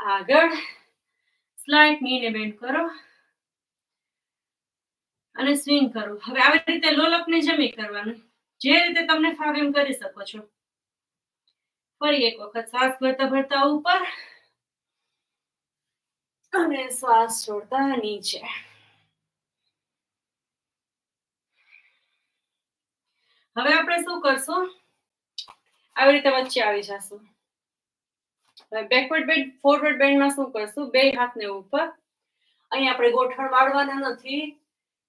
આગળ slight નીને band કરો અને સ્વિંગ કરો. હવે આવી રીતે લોલકની જમી કરવાનું, જે રીતે તમને ફાવે એમ કરી શકો છો. ફરી એક વખત શ્વાસ ભરતા ભરતા ઉપર અને શ્વાસ છોડતા નીચે. હવે આપણે શું કરશું, આવી રીતે વચ્ચે આવી જશું. બેકવર્ડ બેન્ડ ફોરવર્ડ બેન્ડમાં શું કરશું, બે હાથને ઉપર. અહીં આપણે ગોઠણ વાળવાના નથી,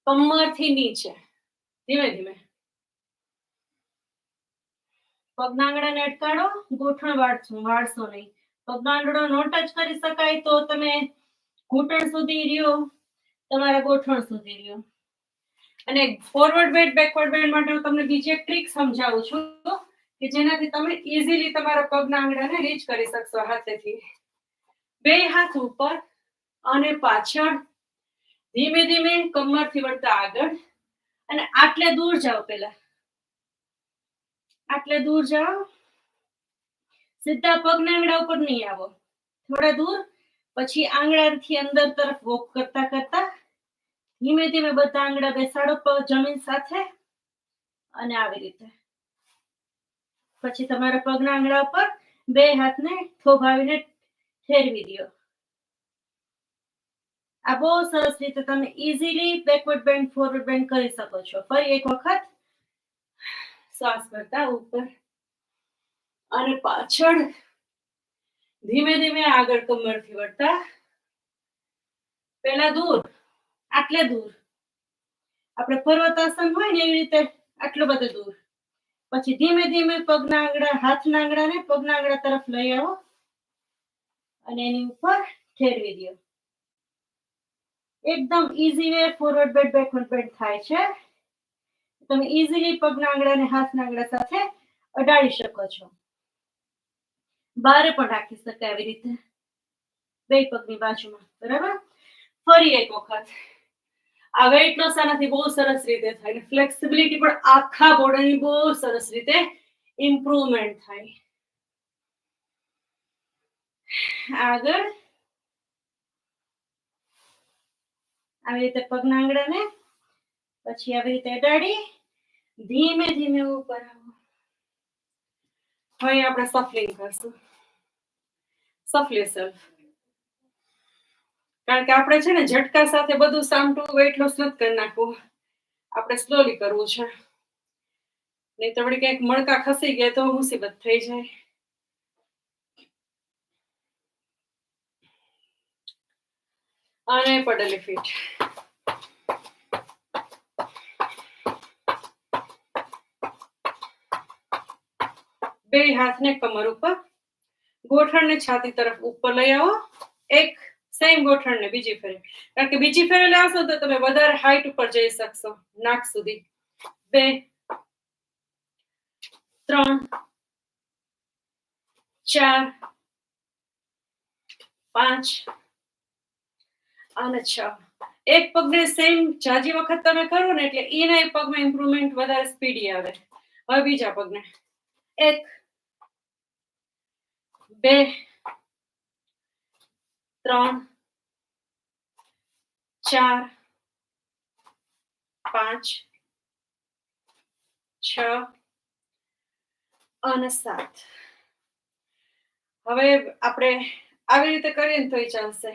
કમરથી નીચે ધીમે ધીમે પગના આંગળાને અટકાડો, ગોઠણ વાળશો નહીં. પગનો આંગળો નો ટચ કરી શકાય તો તમે ઘૂંટણ સુધી રહ્યો, તમારા ગોઠણ સુધી રહ્યો. અને ફોરવર્ડ બેન્ડ બેકવર્ડ બેન્ડ માટે હું તમને બીજી એક ટ્રીક સમજાવું છું કે જેનાથી તમે ઇઝીલી તમારા પગના આંગળાને રીચ કરી શકશો હાથેથી. બે હાથ ઉપર અને પાછળ, ધીમે ધીમે કમરથી વળતા આગળ, અને આટલે દૂર જાઓ. પેલા આટલે દૂર જાઓ, સીધા પગના આંગળા ઉપર નહીં આવો, થોડા દૂર. પછી આંગળાથી અંદર તરફ વોક કરતા કરતા ધીમે ધીમે બધા આંગળા બેસાડો જમીન સાથે, અને આવી રીતે પછી તમારા પગના આંગળા પર બે હાથને થોભાવીને ફેરવી દો. આ બહુ સરસ રીતે તમે easily backward band forward band કરી શકો છો. ફરી એક વખત શ્વાસ કરતા ઉપર અને પાછળ, ધીમે ધીમે આગળ કમરથી વળતા, પેલા દૂર, આટલે દૂર, આપણે પર્વતાસન હોય ને એવી રીતે આટલો બધો દૂર. પછી ધીમે ધીમે પગના આંગળા, હાથના આંગળાને પગના આંગળા તરફ લઈ આવો અને એની ઉપર ફેરવી દો. એકદમ easy way forward band backward band થાય છે. તમે ઇઝીલી પગના આંગળાને હાથના આંગળા સાથે અડાડી શકો છો. બારે પણ રાખી શકાય આવી રીતે બે પગની બાજુમાં. બરાબર. ફરી એક વખત આ વેઇટ લોસ આનાથી બહુ સરસ રીતે થાય, ફ્લેક્સિબિલિટી પણ આખા બોડીની બહુ સરસ રીતે ઇમ્પ્રુવમેન્ટ થાય. આગળ આવી રીતે પગના આંગળાને પછી આવી રીતે અડાડી ધીમે ધીમે ઉપર આવો. હવે આપણે સફલિંગ કરશું, સફલી સેલ્ફ. કારણ કે આપણે છે ને ઝટકા સાથે બધું સામટું વેઇટ લોસ નથી કરી નાખવું, આપણે સ્લોલી કરવું છે. નહીં તો વળી ક્યાંક મણકા ખસી ગયા તો મુસીબત થઈ જાય. અને પડેલી ફીટ. બે હાથને કમર ઉપર, ગોઠણને છાતી તરફ ઉપર લઈ આવો. એક સેમ ગોઠણને બીજી ફેરે, કારણ કે બીજી ફેરે લાવશો તો તમે વધારે હાઈટ ઉપર જઈ શકશો, નાક સુધી. 2 3 4 5 અને 6. એક પગને સેમ જાજી વખત તમે કરો ને એટલે એના પગમાં ઇમ્પ્રુવમેન્ટ વધારે સ્પીડી આવે. હવે બીજા પગને 1 2 3 4 5 6 અને 7. હવે આપણે આવી રીતે કરીએ ને તોય ચાલશે.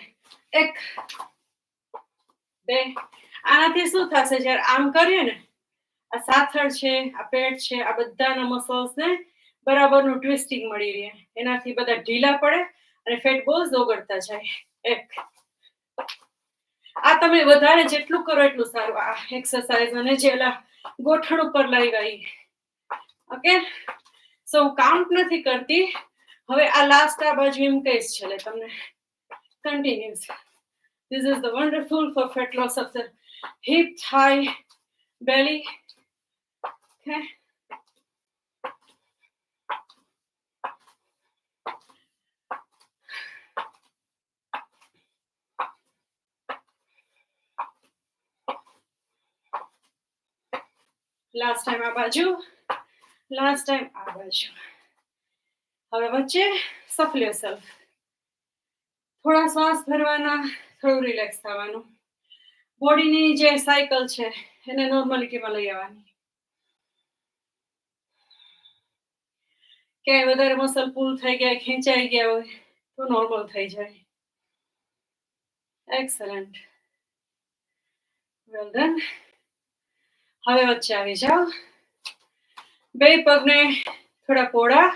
1 2. આનાથી શું થશે, જ્યારે આમ કરીએ ને, આ સાથળ છે, આ પેટ છે, આ બધાના મસલ્સને બરાબરનું ટ્વિસ્ટિંગ મળી રહે. એનાથી બધા ઢીલા પડે અને ફેટ બોલ્સ ઓગળતા જાય. 1. આ તમે વધારે જેટલું કરો એટલું સારું આ એક્સરસાઇઝ. અને જેલા ગોઠણ ઉપર લઈ ગઈ. ઓકે, સો હું કાઉન્ટ નથી કરતી. હવે આ લાસ્ટ આ બાજુ એમ કહીશ છેલ્લે તમને. Continuous. This is the wonderful for fat loss of the hip, thigh, belly. Okay. Last time આ બાજુ, last time આ બાજુ. હવે વચ્ચે shuffle yourself. થોડા શ્વાસ ભરવાના, થોડું રિલેક્સ થવાનું. બોડીની જે સાયકલ છે એને નોર્માલિટીમાં લઈ આવવાની. ક્યાંય વધારે મસલ પુલ થઈ ગયા, ખેંચાઈ ગયા હોય તો નોર્મલ થઈ જાય. Excellent, well done. હવે વચ્ચે આવી જાઓ. બે પગને થોડા પોળા,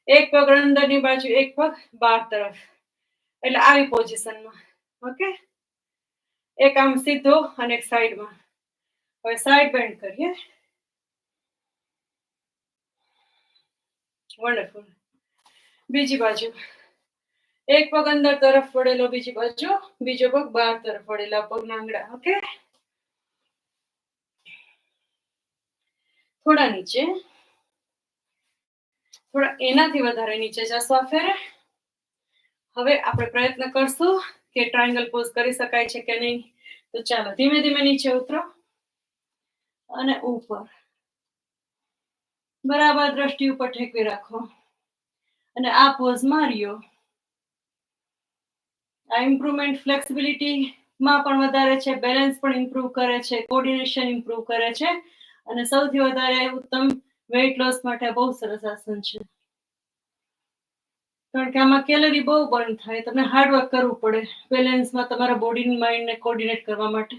એક પગ અંદરની બાજુ, એક પગ બહાર તરફ, એટલે આવી પોઝિશનમાં. ઓકે, એક આમ સીધો અને એક સાઈડમાં. હવે સાઈડ બેન્ડ કરીએ. વન્ડરફુલ. બીજી બાજુ, એક પગ અંદર તરફ વળેલો, બીજી બાજુ બીજો પગ બહાર તરફ વળેલા, પગના આંગળા. ઓકે, થોડા નીચે, થોડા એનાથી વધારે નીચે જશો આ ફેરે. હવે આપણે પ્રયત્ન કરશું કે ટ્રાયંગલ પોઝ કરી શકાય છે કે નહીં. તો ચાલો ધીમે ધીમે નીચે ઉતરો અને ઉપર. બરાબર દ્રષ્ટિ ઉપર ઠેકવી રાખો અને આ પોઝ માર્યો. આ ઇમ્પ્રુવમેન્ટ ફ્લેક્સિબિલિટી માં પણ વધારે છે, બેલેન્સ પણ ઇમ્પ્રુવ કરે છે, કોર્ડિનેશન ઇમ્પ્રુવ કરે છે, અને સૌથી વધારે ઉત્તમ વેઇટ લોસ માટે બહુ સરસ આસન છે. કારણ કે આમાં કેલરી બહુ બર્ન થાય, તમને હાર્ડવર્ક કરવું પડે બેલેન્સમાં, તમારા બોડી માઇન્ડને કોર્ડિનેટ કરવા માટે.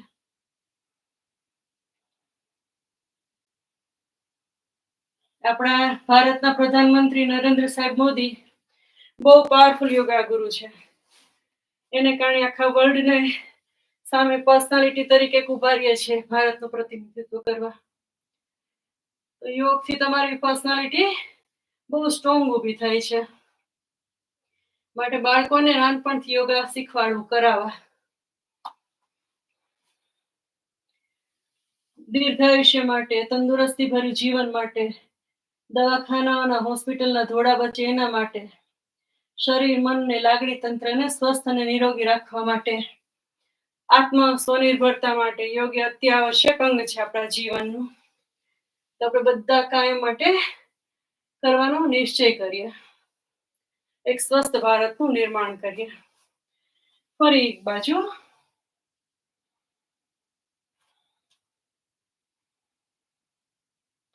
આપણા ભારતના પ્રધાનમંત્રી નરેન્દ્ર સાહેબ મોદી બહુ પાવરફુલ યોગા ગુરુ છે. એને કારણે આખા વર્લ્ડને સામે પર્સનાલિટી તરીકે ઉભારીએ છીએ ભારતનું પ્રતિનિધિત્વ કરવા. તો યોગથી તમારી પર્સનાલિટી બહુ સ્ટ્રોંગ ઊભી થાય છે. માટે બાળકોને નાનપણથી યોગા શીખવાડવું, કરાવવા. દીર્ઘાયુષ્ય માટે, તંદુરસ્તી ભર્યું જીવન માટે, દવાખાના હોસ્પિટલના ધોળા બચે એના માટે, શરીર, મનને, લાગણી તંત્રને સ્વસ્થ અને નિરોગી રાખવા માટે, આત્મ સ્વનિર્ભરતા માટે યોગ અત્યાવશ્યક અંગ છે આપણા જીવનનું. તો આપણે બધા કાયમ માટે કરવાનો નિશ્ચય કરીએ, એક સ્વસ્થ ભારતનું નિર્માણ કરીએ. ફરી એક બાજુ.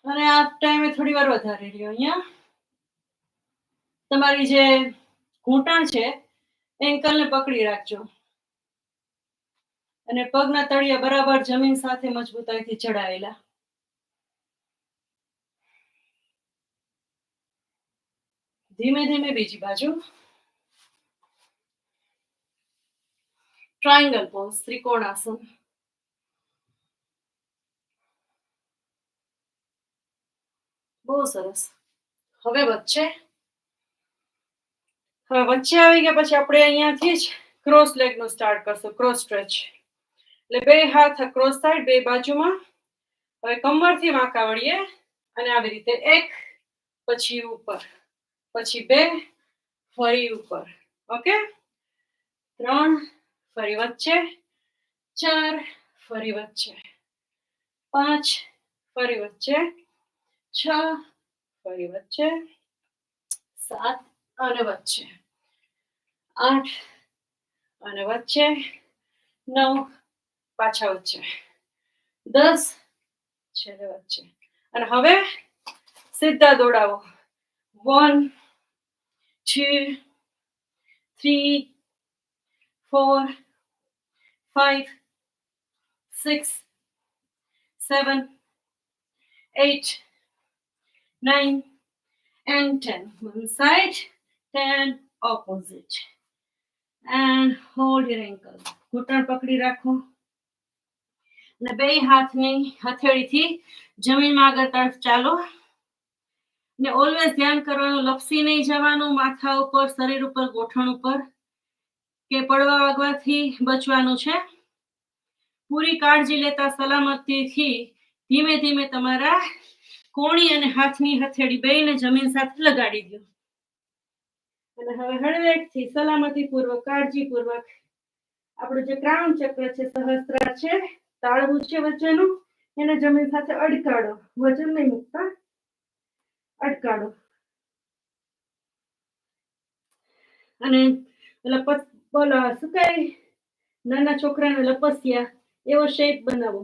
અને આ ટાઈમે થોડી વાર વધારે રહ્યો. અહીંયા તમારી જે ઘૂંટણ છે એન્કલને પકડી રાખજો અને પગના તળિયા બરાબર જમીન સાથે મજબૂતાઈથી ચડાયેલા. ધીમે ધીમે બીજી બાજુ. Triangle pose, trikonasana. બહુ સરસ. હવે વચ્ચે આવી ગયા પછી આપણે અહીંયાથી જ ક્રોસ લેગ નું સ્ટાર્ટ કરશું, ક્રોસ સ્ટ્રેચ. એટલે બે હાથ ક્રોસ સાઈડ, બે બાજુમાં. હવે કમરથી વાંકા વળીએ અને આવી રીતે એક, પછી ઉપર, પછી બે, ફરી ઉપર. ઓકે, 3, ફરી વચ્ચે, 4, ફરી વચ્ચે, 5, ફરી વચ્ચે, 6, ફરી વચ્ચે, 7 અને વચ્ચે, 8 અને વચ્ચે, 9 પાછા વચ્ચે, 10 છેલ્લે વચ્ચે. અને હવે સીધા દોડાવો. 1, 2, 3, 4, 5, 6, 7, 8, 9 and 10. One side, 10 opposite. And hold your ankle. ઘૂંટણ પકડી રાખો અને બે હાથની હથેળીથી જમીનમાં આગળ તરફ ચાલો. ને ઓલવેઝ ધ્યાન કરવાનું, લપસી નહીં જવાનું, માથા ઉપર, શરીર ઉપર, ગોઠણ ઉપર કે પડવા વાગવાથી બચવાનું છે. પૂરી કાળજી લેતા સલામતીથી ધીમે ધીમે તમારા કોણી અને હાથની હથેળી બેયને જમીન સાથે લગાડી દો. અને હવે હળવેકથી સલામતીપૂર્વક, કાળજીપૂર્વક આપણું જે ક્રાઉન ચક્ર છે, સહસ્ત્રાર છે, તાળવું છે વચ્ચેનું, એને જમીન સાથે અડકાડો. વજન નહીં મૂકતા, અડકાડો. અને બોલો શું કઈ નાના છોકરાને લપસ્યા એવો શેપ બનાવો.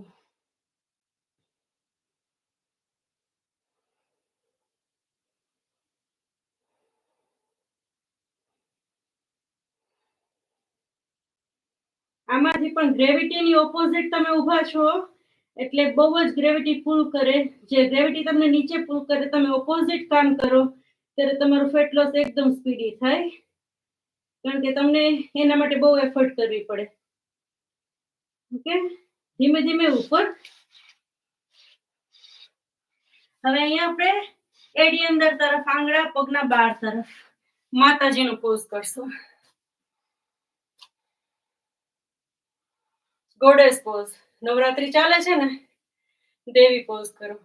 આમાંથી પણ ગ્રેવિટીની ઓપોઝિટ તમે ઊભા છો એટલે બહુ જ ગ્રેવિટી પુલ કરે. જે ગ્રેવિટી તમને નીચે પુલ કરે તમે ઓપોઝિટ કામ કરો ત્યારે તમારું ફેટ લોસ એકદમ સ્પીડી થાય, કારણ કે તમને એના માટે બહુ એફર્ટ કરવી પડે. ઓકે, ધીમે ધીમે ઉપર. હવે અહીંયા આપણે એડી અંદર તરફ આંગળા, પગના બાર તરફ માતાજીનો પોઝ કરશું. Goddess pose. નવરાત્રી ચાલે છે ને, દેવી પોઝ કરો.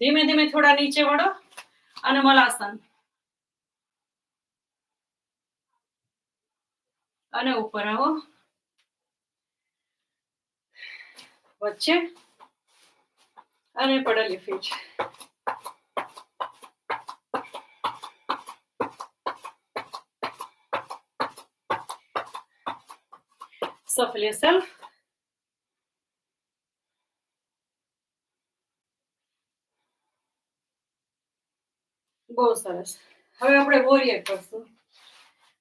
ધીમે ધીમે થોડા નીચે વળો અને મલાસન અને ઉપર આવો. વચ્ચે અને પડેલી ફીટ. Shuffle yourself. બહુ સરસ. હવે આપણે વોરિયર કરશું.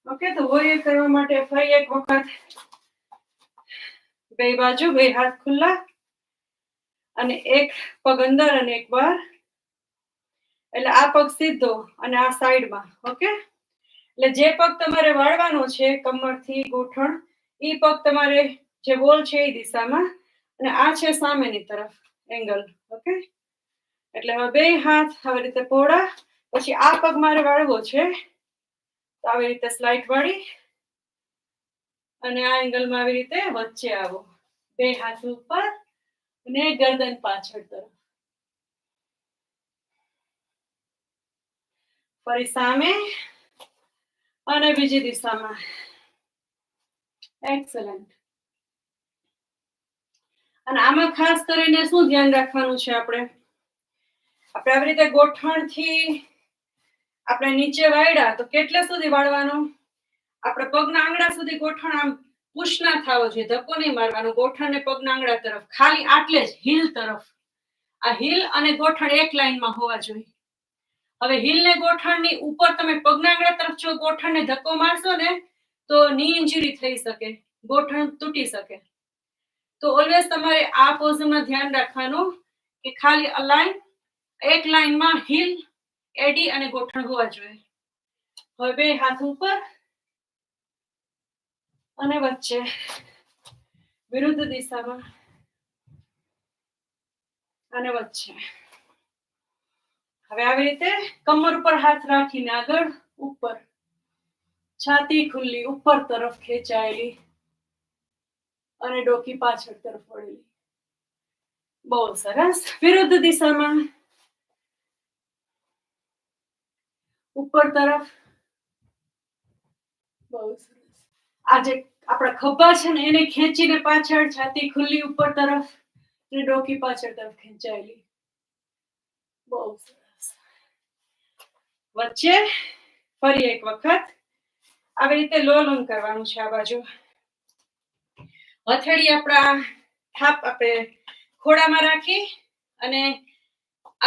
ઓકે, તો વોરિયર કરવા માટે ફરી એક વખત બે બાજુ, બે હાથ ખુલ્લા અને એક પગ અંદર અને એક બહાર. એટલે આ પગ સીધો અને આ સાઈડમાં. ઓકે, એટલે જે પગ તમારે વાળવાનો છે કમરથી ગોઠણ, એ પગ તમારે જે વોલ છે એ દિશામાં અને આ છે સામેની તરફ એંગલ. ઓકે, એટલે હવે બે હાથ આવી રીતે પહોળા. પછી આ પગ મારે વાળવો છે તો આવી રીતે સ્લાઇડ વાળી અને આ એંગલમાં આવી રીતે વચ્ચે આવો. બે હાથ ઉપર અને ગરદન પાછળ તરફ. ફરી સામે અને બીજી દિશામાં. એક્સલન્ટ. અને આમાં ખાસ કરીને શું ધ્યાન રાખવાનું છે? આપણે આવી રીતે ગોઠણથી આપણે નીચે વાળ્યા તો કેટલે સુધી વાળવાનું? આપણે પગના આંગળા સુધી ગોઠણ આમ પુશ ના થવો જોઈએ, ધક્કો નહીં મારવાનો. ગોઠણ ને પગના આંગળા તરફ, ખાલી આટલે જ, હીલ તરફ. આ હીલ અને ગોઠણ એક લાઈનમાં હોવા જોઈએ. હવે હીલ ને ગોઠણની ઉપર તમે પગના આંગળા તરફ જો ગોઠણને ધક્કો મારશો ને તો ની ઇન્જરી થઈ શકે, ગોઠણ તૂટી શકે. તો ઓલવેઝ તમારે આ પોઝમાં ધ્યાન રાખવાનું કે ખાલી અલાઈન, એક લાઈનમાં હીલ, એડી અને ગોઠણ હોવા જોઈએ. હવે બે હાથ ઉપર અને વચ્ચે વિરુદ્ધ દિશામાં અને વચ્ચે. હવે આવી રીતે કમર ઉપર હાથ રાખીને આગળ ઉપર, છાતી ખુલ્લી ઉપર તરફ ખેંચાયેલી અને ડોકી પાછળ તરફ વળેલી. બહુ સરસ. વિરુદ્ધ દિશામાં ઉપર તરફ. બહુ સરસ. આજે આપણા ખભા છે ને એને ખેંચીને પાછળ, છાતી ખુલ્લી ઉપર તરફ અને ડોકી પાછળ તરફ ખેંચાયેલી. બહુ સરસ. વચ્ચે ફરી એક વખત આવી રીતે લોલન કરવાનું છે. આ બાજુ હથેળી આપણા થાપ આપણે ખોડામાં રાખી અને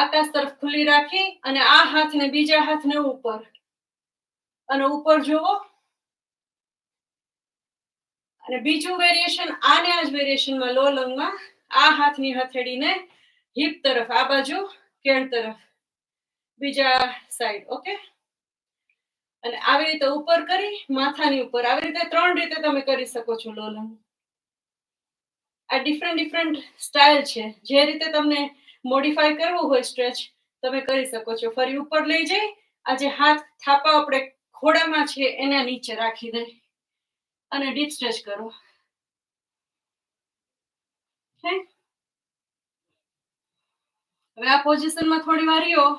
આકાશ તરફ ખુલ્લી રાખી અને આ હાથને બીજા હાથને ઉપર અને ઉપર જોવો. અને બીજું વેરિએશન આને આ જ વેરિએશનમાં લોલંગમાં આ હાથની હથેળીને હિપ તરફ, આ બાજુ કેળ તરફ, બીજા સાઈડ. ઓકે, અને આવી રીતે ઉપર કરી માથાની ઉપર. આવી રીતે 3 રીતે તમે કરી શકો છો લોલંગ. આ ડિફરન્ટ સ્ટાઇલ છે. જે રીતે તમને મોડિફાય કરવું હોય સ્ટ્રેચ તમે કરી શકો છો. ફરી ઉપર લઈ જઈ આ જે હાથ થાપા આપણે ખોડામાં છે એના નીચે રાખી દે અને ડીપ સ્ટ્રેચ કરો. હવે આ પોઝિશનમાં થોડી વાર રહ્યો.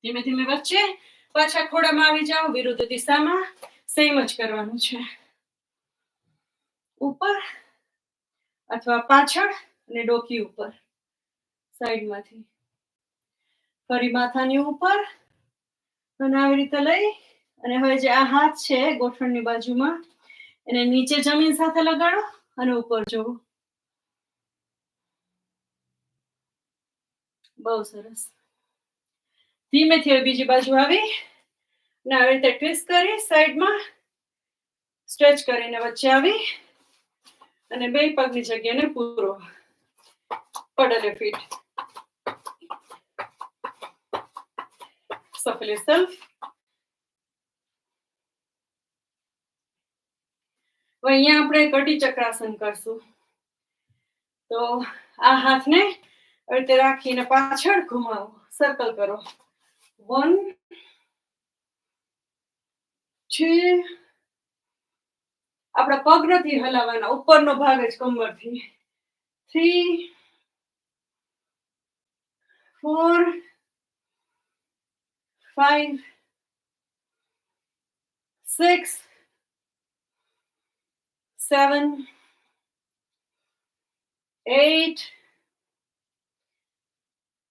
ધીમે ધીમે વચ્ચે પાછા ખોડામાં આવી જાઓ. વિરુદ્ધ દિશામાં સેમ જ કરવાનું છે. ઉપર અથવા પાછળ અને ડોકી ઉપર સાઈડમાંથી. ફરી માથાની ઉપર અને આવી રીતે લઈ અને હવે જે આ હાથ છે ગોઠણની બાજુમાં એને નીચે જમીન સાથે લગાડો અને ઉપર જોવો. બહુ સરસ. ધીમેથી બીજી બાજુ આવી અને આવી રીતે ટ્વિસ્ટ કરી સાઈડમાં સ્ટ્રેચ કરીને વચ્ચે આવી અને બે પગની જગ્યાને પૂરો પડેલે ફીટ shuffle yourself. અહીંયા આપણે કટી ચક્રાસન કરશું. તો આ હાથને આવી રીતે રાખીને પાછળ ઘુમાવો, સર્કલ કરો. 1 2 આપણા પગ નથી હલાવવાના, ઉપરનો ભાગ જ કમરથી. 3 4 5 6 7 8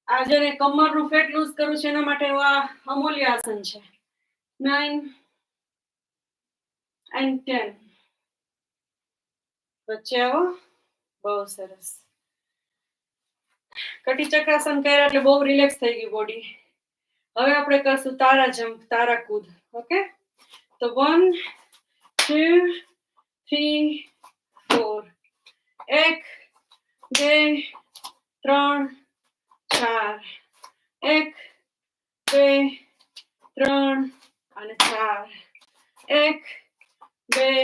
આ જેને કમરનું ફેટ લૂઝ કરવું છે એના માટે આ અમૂલ્ય આસન છે. 9 and 10 વચ્ચે આવો. બહુ સરસ. કટી ચક્રાસન કર્યા એટલે બહુ રિલેક્સ થઈ ગઈ બોડી. હવે આપણે કરશું તારા જમ્પ, તારા કૂદ. ઓકે, તો 1 2 3 4 1 2 3 4 1 2 3 અને 4 1 2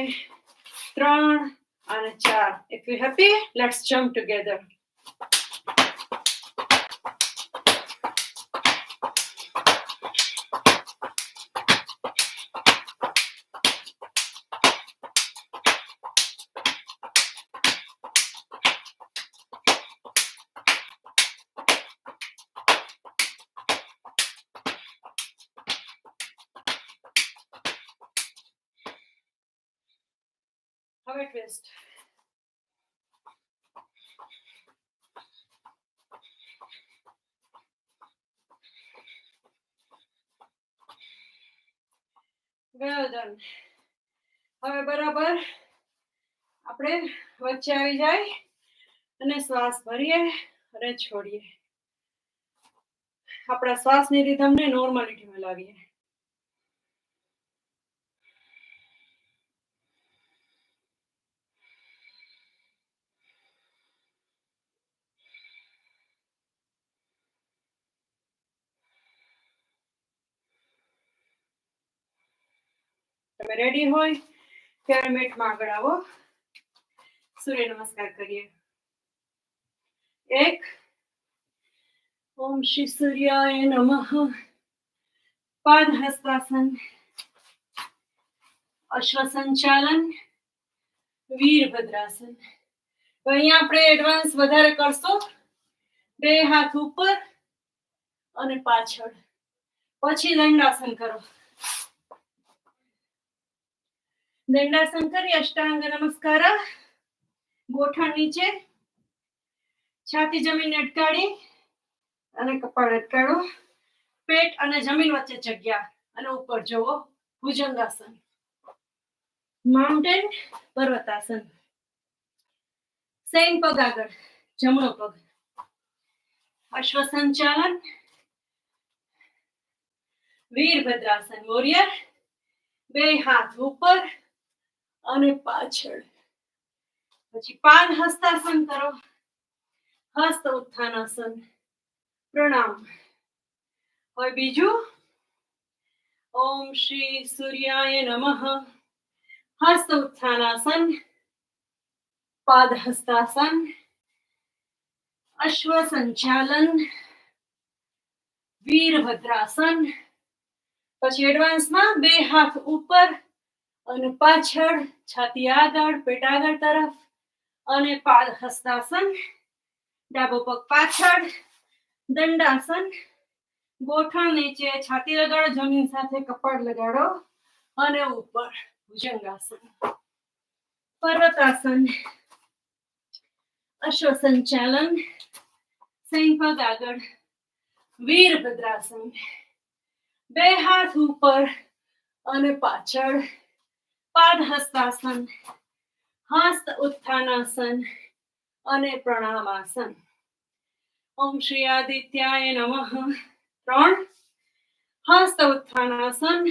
3 અને 4. If you're happy, let's jump together. હવે ટ્વિસ્ટ. Well done. હવે બરાબર આપણે વચ્ચે આવી જાય અને શ્વાસ ભરીએ અને છોડીએ. આપણા શ્વાસની રિધમને નોર્માલિટીમાં લાવીએ. તમે રેડી હોય ત્યારે મેટમાં આગળ આવો. સૂર્ય નમસ્કાર કરીએ. 1 ઓમ શ્રી સૂર્યાય નમઃ. પાદહસ્તાસન, અશ્વસંચાલન, વીરભદ્રાસન. તો અહીંયા આપણે એડવાન્સ વધારે કરશો. બે હાથ ઉપર અને પાછળ, પછી દંડાસન કરો. દંડાસન કરી અષ્ટાંગ નમસ્કાર. ગોઠણ નીચે, છાતી જમીન અટકાડી અને કપાળ અટકાડો. પેટ અને જમીન વચ્ચે જગ્યા અને ઉપર જવો. ભુજંગાસન, માઉન્ટેન પર્વતાસન. સેમ પગ આગળ, જમણો પગ. અશ્વસંચાલન, વીરભદ્રાસન વોરિયર. બે હાથ ઉપર અને પાછળ. પછી પાદ હસ્તાસન કરો. હસ્ત ઉત્થાનાસન, પ્રણામ. હવે બીજું. ઓમ શ્રી સૂર્યાય નમઃ. હસ્ત ઉત્થાનાસન, પાદ હસ્તાસન, અશ્વસંચાલન, વીરભદ્રાસન. પછી એડવાન્સમાં બે હાથ ઉપર અને પાછળ, છાતી આગળ, પેટ આગળ તરફ અને પાદ હસ્તાસન. ડાબો પગ પાછળ, દંડાસન. ગોઠણ નીચે, છાતી લગાડો જમીન સાથે, કપાળ લગાડો અને ઉપર ભુજંગાસન. પર્વતાસન, અશ્વસંચાલન. સેમ પગ આગળ, વીરભદ્રાસન. બે હાથ ઉપર અને પાછળ. પાદહસ્તાસન, હસ્ત ઉત્થાનાસન અને પ્રણામાસન. ઓમ શ્રી આદિત્યાય નમઃ. 3. હસ્ત ઉત્થાનાસન.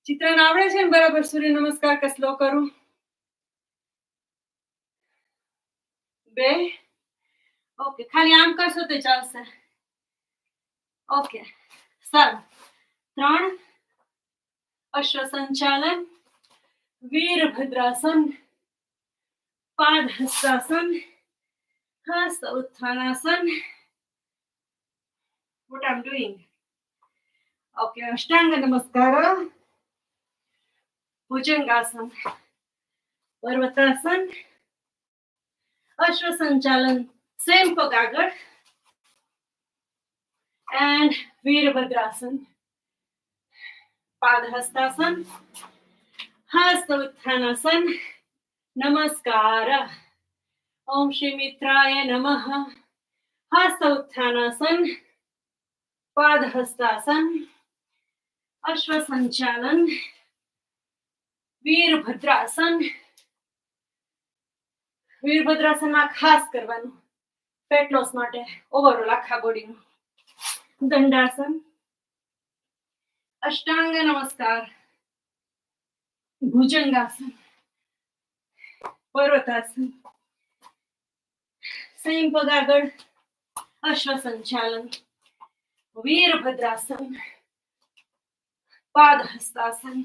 ચિત્રણ આવડે છે ને બરાબર? સૂર્ય નમસ્કાર કે સ્લો કરું? 2. ઓકે, ખાલી આમ કરશો તો ચાલશે. ઓકે, સારું. 3. અશ્વ સંચાલન, વીરભદ્રાસન, પાદહસ્તાસન, હસ્ત ઉત્થાનાસન. What I'm doing? Okay, અષ્ટાંગ નમસ્કાર, ભુજંગાસન, પર્વતાસન, અશ્વ સંચાલન, સેમ પગ આગળ, and વીરભદ્રાસન, પાદહસ્તાસન, હસ્ત ઉત્થાનાસન. નમસ્કાર. ઓમ શ્રી મિત્રાય નમઃ. હસ્ત ઉત્થાનાસન, પાદહસ્તાસન, અશ્વ સંચાલન, વીરભદ્રાસન. વીરભદ્રાસનમાં ખાસ કરવાનું ફેટ લોસ માટે, ઓવરઓલ આખા બોડીનું. દંડાસન, અષ્ટાંગ નમસ્કાર, ભુજંગાસન, પર્વતાસન, સેમ પગ આગળ, અશ્વ સંચાલન, વીરભદ્રાસન, પાદહસ્તાસન,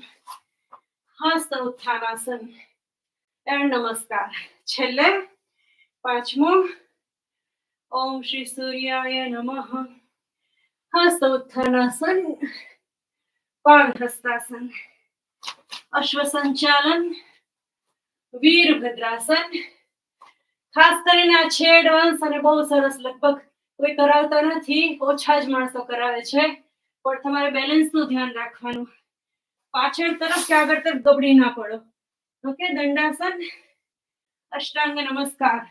હસ્ત ઉત્થાનાસન એન્ડ નમસ્કાર. છેલ્લે 5મું, ઓમ શ્રી સૂર્યાય નમઃ. હસ્ત ઉત્થાનાસન, પાદહસ્તાસન, અશ્વ સંચાલન, વીરભદ્રાસન. ખાસ કરીને આ છે એડવાન્સ અને બહુ સરસ. લગભગ કોઈ કરાવતા નથી, ઓછા જ માણસો કરાવે છે, પણ તમારે બેલેન્સનું ધ્યાન રાખવાનું. પાછળ તરફ કે આગળ તરફ ગબડી ના પડો. ઓકે. દંડાસન, અષ્ટાંગ નમસ્કાર,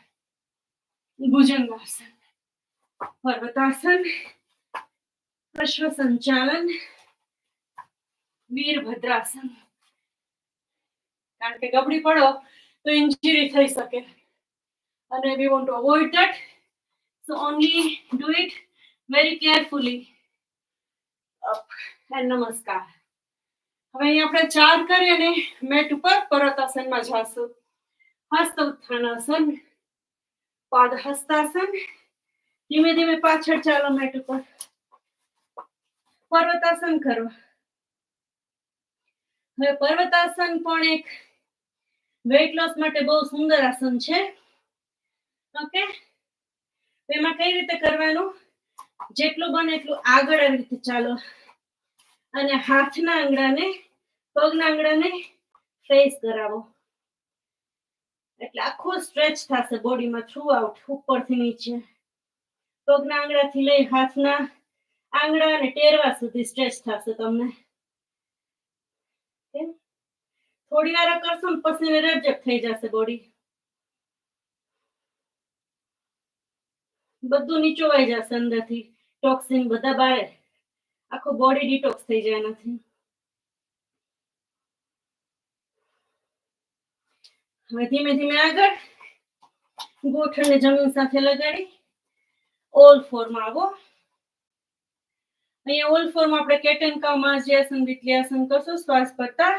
ભુજંગાસન, પર્વતાસન, અશ્વ સંચાલન, વીરભદ્રાસન. કારણ કે ગબડી પડો તો ઇન્જરી થઈ શકે, અને we want to avoid that, so only do it very carefully. Up and નમસ્કાર. હવે અહીં આપણે 4 કરી અને મેટ ઉપર પર્વતાસનમાં જાશું. હસ્ત ઉત્થાનાસન, પાદહસ્તાસન. ધીમે ધીમે પાછળ ચાલો મેટ ઉપર. પર્વતાસન કરો. હવે પર્વતાસન પણ એક વેઇટ લોસ માટે બહુ સુંદર આસન છે. ઓકે. એમાં કઈ રીતે કરવાનું? જેટલું બને એટલું આગળ આવી રીતે ચાલો, અને હાથના આંગળાને, પગના આંગળાને ફેસ કરાવો, એટલે આખું સ્ટ્રેચ થશે બોડીમાં થ્રુ આઉટ, ઉપરથી નીચે. પગના આંગળાથી લઈ હાથના આંગળા અને ટેરવા સુધી સ્ટ્રેચ થશે તમને. થોડી વાર કરશો ને પછી રેબજેબ થઈ જશે બોડી. બધું નીચોવાઈ જશે અંદરથી, ટોક્સિન બધા બહાર, આખું બોડી ડિટોક્સ થઈ જાય નથી. હવે ધીમે ધીમે આગળ ગોઠણને જમીન સાથે લગાડી ઓલ ફોરમાં આવો. અહીંયા ઓલ ફોરમાં આપણે કેટ એન્ડ કાઉ, માર્જ્યાસન, વિત્યાસન કરશું. શ્વાસ ભરતા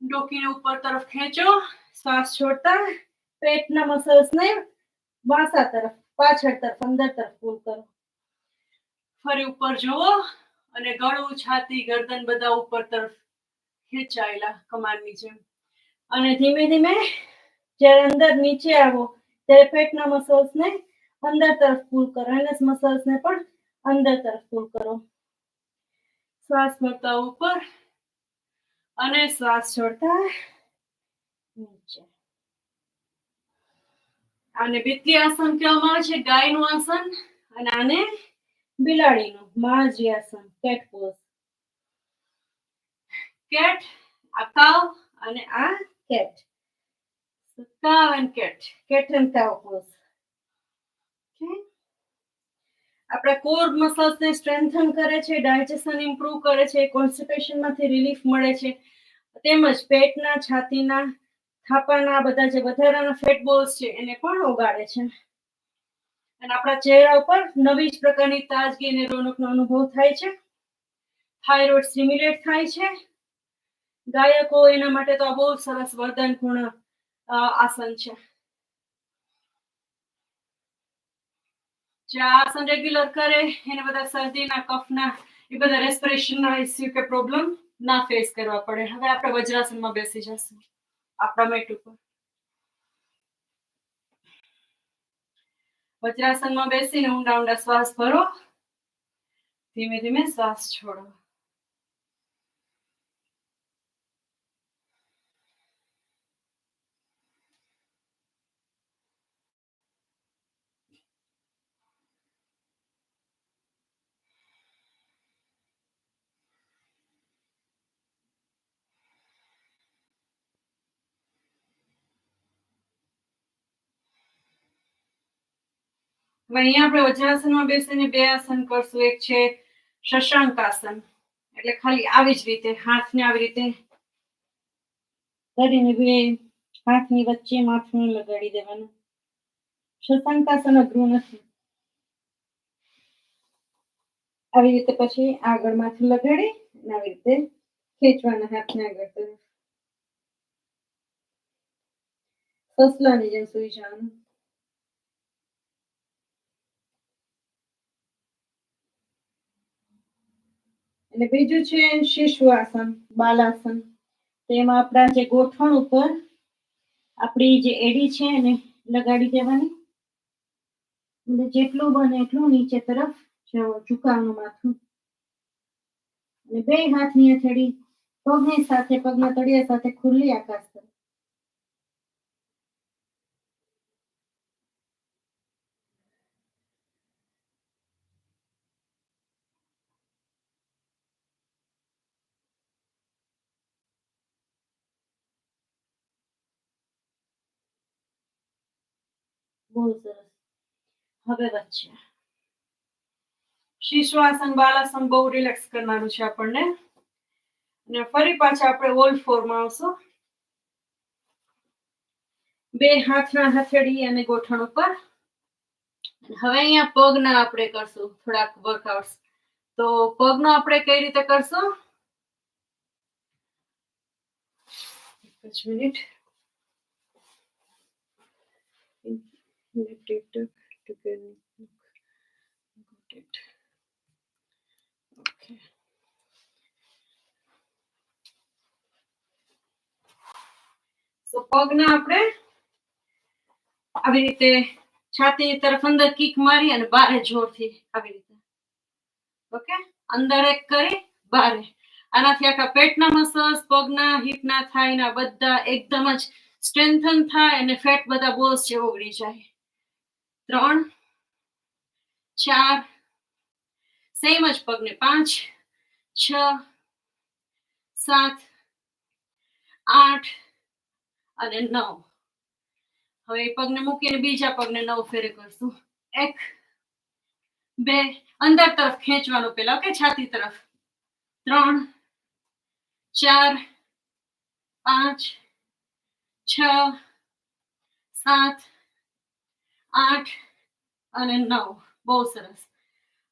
ડોકીને ઉપર તરફ ખેંચો, શ્વાસ છોડતા પેટના મસલ્સને વાસા તરફ, પાછળ તરફ, અંદર તરફ પુલ કરો. ફરી ઉપર જુઓ, અને ગળું, છાતી, ગરદન બધા ઉપર તરફ ખેંચાયેલા કમાનની જેમ. અને ધીમે ધીમે જ્યારે અંદર નીચે આવો ત્યારે પેટના મસલ્સને અંદર તરફ પુલ કરો, અને મસલ્સને પણ અંદર તરફ પુલ કરો. શ્વાસ ભરતા ઉપર અને શ્વાસ છોડતા નીચે. આને વિત્યાસન કહેવામાં આવે છે, ગાયનું આસન, અને આને બિલાડીનું, માર્જ્યાસન, કેટ પોઝ. કેટ, આ કાવ, અને આ cat. Cow and cat, cat and cow pose. Okay. આપણા કોર મસલ્સને સ્ટ્રેન્થન કરે છે, ડાયજેશન ઇમ્પ્રૂવ કરે છે, કોન્સ્ટિપેશનમાંથી રિલીફ મળે છે, તેમજ પેટના, છાતીના, થાપાના બધા જે વધારાના ફેટ બોલ્સ છે એને પણ ઓગાળે છે. અને આપણા ચહેરા ઉપર નવી જ પ્રકારની તાજગી અને રોનકનો અનુભવ થાય છે. થાઇરોઇડ સ્ટિમ્યુલેટ થાય છે. ગાયકો એના માટે તો આ બહુ સરસ વરદાનપૂર્ણ આસન છે. જે આસન રેગ્યુલર કરે એને બધા શરદીના, કફના, એ બધા રેસ્પિરેશનના ઇસ્યુ કે પ્રોબ્લેમ ના ફેસ કરવા પડે. હવે આપણે વજ્રાસનમાં બેસી જશું આપણા મેટ ઉપર. વજ્રાસનમાં બેસીને ઊંડા ઊંડા શ્વાસ ભરો, ધીમે ધીમે શ્વાસ છોડો. હવે અહીંયા આપણે વજ્રાસનમાં બેસીને બે આસન કરશું. એક છે શશાંક આસન, એટલે ખાલી આવી જ રીતે હાથને આવી રીતે કરીને બે હાથની વચ્ચે માથું લગાડી દેવાનું. શશાંક આસન અઘરું નથી. આવી રીતે પછી આગળ માથું લગાડી અને આવી રીતે ખેંચવાના હાથને આગળ તરફ. સસલાની જેમ સુઈ જવાનું. અને બીજું છે શીર્ષાસન, બાલાસન. તેમાં આપણા જે ગોઠણ ઉપર આપણી જે એડી છે એને લગાડી દેવાની. અને જેટલું બને એટલું નીચે તરફ ઝુકાવવાનું માથું. અને બે હાથની હથેળી પગની સાથે, પગના તળિયા સાથે ખુલ્લી આકાશ તરફ. બહુ સરસ. હવે વચ્ચે શીર્ષાસન, બાલાસન બહુ રિલેક્સ કરનારું છે આપણને. અને ફરી પાછા આપણે ઓલ ફોરમાં આવશું. બે હાથના હથેળી અને ગોઠણ ઉપર. હવે અહીંયા પગના આપણે કરશું થોડાક વર્કઆઉટ્સ. તો પગનો આપણે કઈ રીતે કરશું? એક જ મિનિટ. તો પગના આપણે આવી રીતે છાતી તરફ અંદર કિક મારી અને બારે જોરથી આવી રીતે. ઓકે, અંદર એક કરી બારે. આનાથી આખા પેટના મસલ્સ, પગના, હિપના, થાઈના બધા એકદમ જ સ્ટ્રેન્થન થાય અને ફેટ બધા બોલ્સ છે ઓગળી જાય. 3 4 સેમ જ પગને 5 6 7 8 અને 9. હવે પગને મૂકીને બીજા પગને 9 ફેરે કરશું. 1 2 અંદર તરફ ખેંચવાનું પેલા. ઓકે, છાતી તરફ. 3 4 5 6 7 8 અને 9. બહુ સરસ.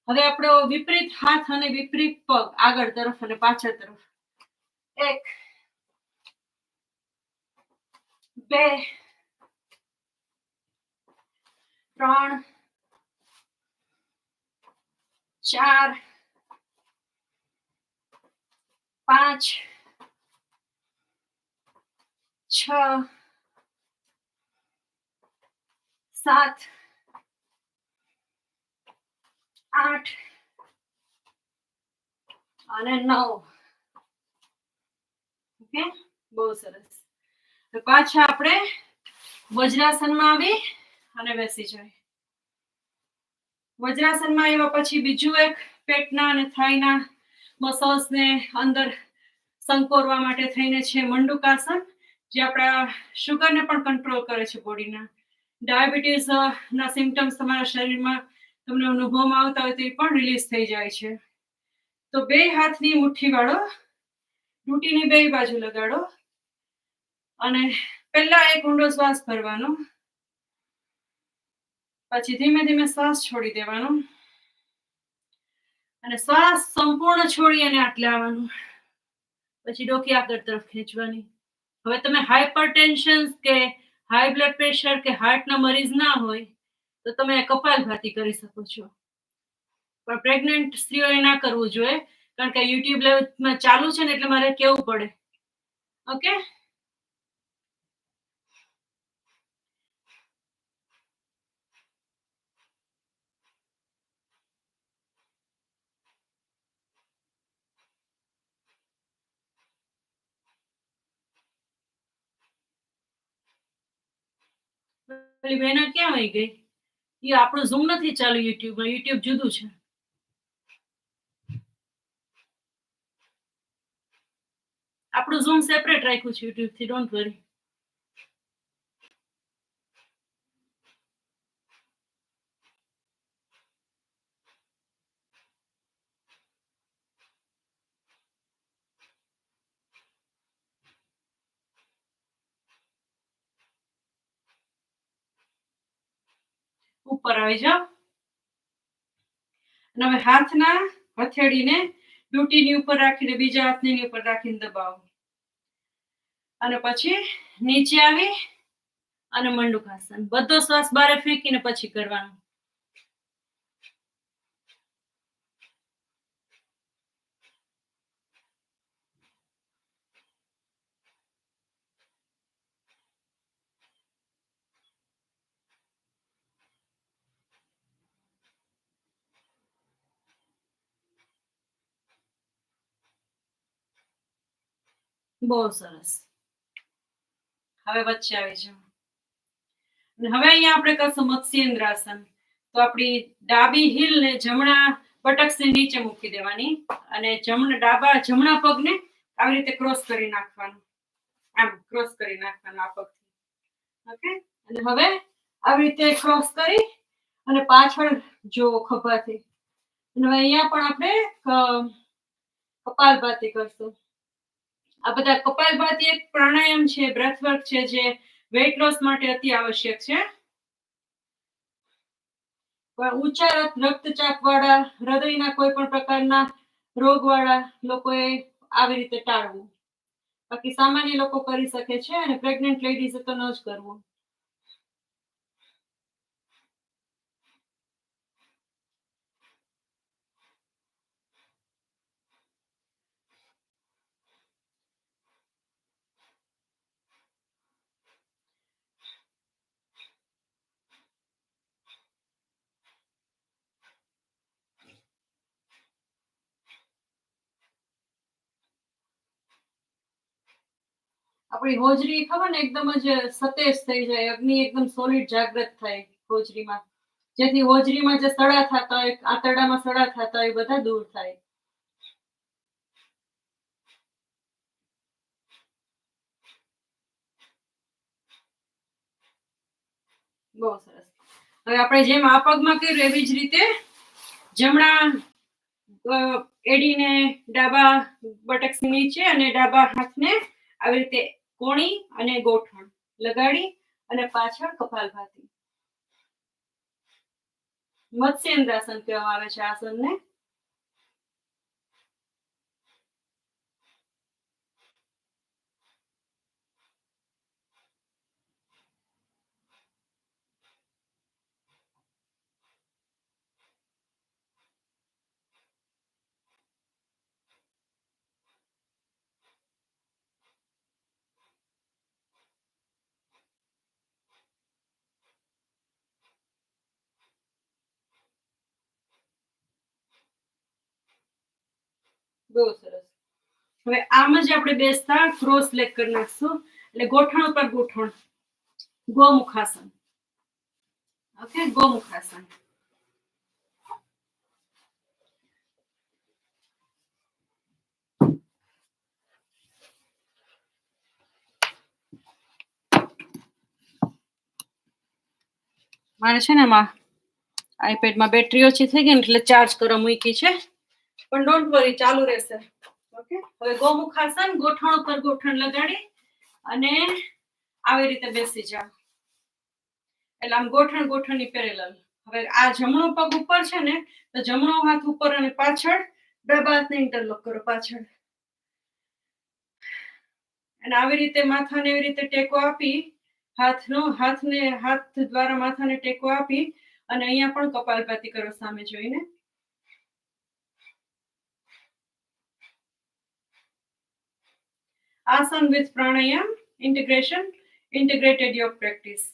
હવે આપણો વિપરીત હાથ અને વિપરીત પગ આગળ તરફ અને પાછળ તરફ. 1 2 3 4 5 6 7 8 અને 9. ઓકે, બહુ સરસ. તો પાછા આપણે વજ્રાસનમાં આવી અને બેસી જાય. વજ્રાસનમાં આવ્યા પછી બીજું એક પેટના અને થાઈના મસલ્સને અંદર સંકોરવા માટે થઈને છે મંડુકાસન, જે આપણા શુગરને પણ કંટ્રોલ કરે છે બોડીના. ડાયાબિટીસ ના સિમ્ટમ્સ તમારા શરીરમાં તમને અનુભવમાં આવતા હોય તો એ પણ રિલીઝ થઈ જાય છે. તો 2 હાથની મુઠ્ઠી વાળો, ડૂટીની 2 બાજુ લગાડો અને પહેલા એક ઊંડો શ્વાસ ભરવાનો, પછી ધીમે ધીમે શ્વાસ છોડી દેવાનો અને શ્વાસ સંપૂર્ણ છોડી અને આટલે આવવાનું, પછી ડોકી આગળ તરફ ખેંચવાની. હવે તમે હાઇપરટેન્શન કે હાઈ બ્લડ પ્રેશર કે હાર્ટના મરીઝ ના હોય તો તમે કપાલભાતી કરી શકો છો, પણ પ્રેગ્નન્ટ સ્ત્રીઓએ ના કરવું જોઈએ, કારણ કે યુટ્યુબ લેવલમાં ચાલુ છે ને એટલે મારે કેવું પડે. ઓકે, પેલી બેના ક્યાં વહી ગઈ? એ આપણું ઝૂમ નથી ચાલુ યુટ્યુબમાં, યુટ્યુબ જુદું છે. આપણું ઝૂમ સેપરેટ રાખ્યું છે યુટ્યુબ થી, ડોન્ટ વરી. ઉપર આવી જાઓ અને હવે હાથના હથેળીને ડૂટીની ઉપર રાખીને બીજા હાથની ઉપર રાખીને દબાવો અને પછી નીચે આવી અને મંડુકાસન. બધો શ્વાસ બહાર ફેંકીને પછી કરવાનું. બહુ સરસ. હવે વચ્ચે આવી જાઓ અને હવે અહીંયા આપણે કરશું મત્સ્યેન્દ્રાસન. તો આપણી ડાબી હીલ ને જમણા બટક્સની નીચે મૂકી દેવાની અને જમણા પગને આવી રીતે ક્રોસ કરી નાખવાનું, આમ ક્રોસ કરી નાખવાનું આ પગથી. ઓકે, અને હવે આવી રીતે ક્રોસ કરી અને પાછળ જો ખભાથી, અને અહીંયા પણ આપણે કપાલભાતી કરશું. આ બધા કપાલભાતી એક પ્રાણાયામ છે, બ્રેથવર્ક છે, જે વેઇટ લોસ માટે અતિ આવશ્યક છે. ઊંચા રક્તચાપ વાળા, હૃદયના કોઈ પણ પ્રકારના રોગ વાળા લોકોએ આવી રીતે ટાળવું. બાકી સામાન્ય લોકો કરી શકે છે અને પ્રેગ્નન્ટ લેડીઝે તો ન જ કરવું. આપણી હોજરી ખબર ને એકદમ જ સતેજ થઈ જાય, અગ્નિ એકદમ સોલિડ જાગૃત થાય હોજરીમાં, જેથી હોજરીમાં જે સડા થતા હોય, આંતરડામાં સડા થતા હોય, બધા દૂર થાય. બહુ સરસ. હવે આપણે જેમ આ પગમાં કર્યું એવી જ રીતે જમણા એડીને ડાબા બટક્સ નીચે અને ડાબા હાથને આવી રીતે કોણી અને ગોઠણ લગાડી અને પાછળ કપાલભાતી. મત્સ્યેન્દ્રાસન કહેવામાં આવે છે આસનને. બહુ સરસ. હવે આમ જ આપણે બેસતા ક્રોસ લેગ કરી નાખશું, એટલે ગોઠણ પર ગોઠણ, ગોમુખાસન. ઓકે, ગોમુખાસન. મારે છે ને એમાં આઈપેડમાં બેટરી ઓછી થઈ ગઈ ને એટલે ચાર્જ કરવા મૂકી છે, પણ ડોન્ટ વરી, ચાલુ રહેશે. ઓકે, હવે ગોમુખાસન, ગોઠણ ઉપર ગોઠણ લગાડી અને આવી રીતે બેસી જાઓ. એટલે આમ ગોઠણની પેરેલલ. હવે આ જમણો પગ ઉપર છે ને, તો જમણો હાથ ઉપર અને પાછળ, ડાબા હાથને ઇન્ટરલોક કરો પાછળ. અને આવી રીતે માથાને એવી રીતે ટેકો આપી, હાથ દ્વારા માથાને ટેકો આપી અને અહીંયા પણ કપાલભાતી કરો સામે જોઈને. આસન વિથ પ્રાણાયામ, integrated યોગ પ્રેક્ટિસ.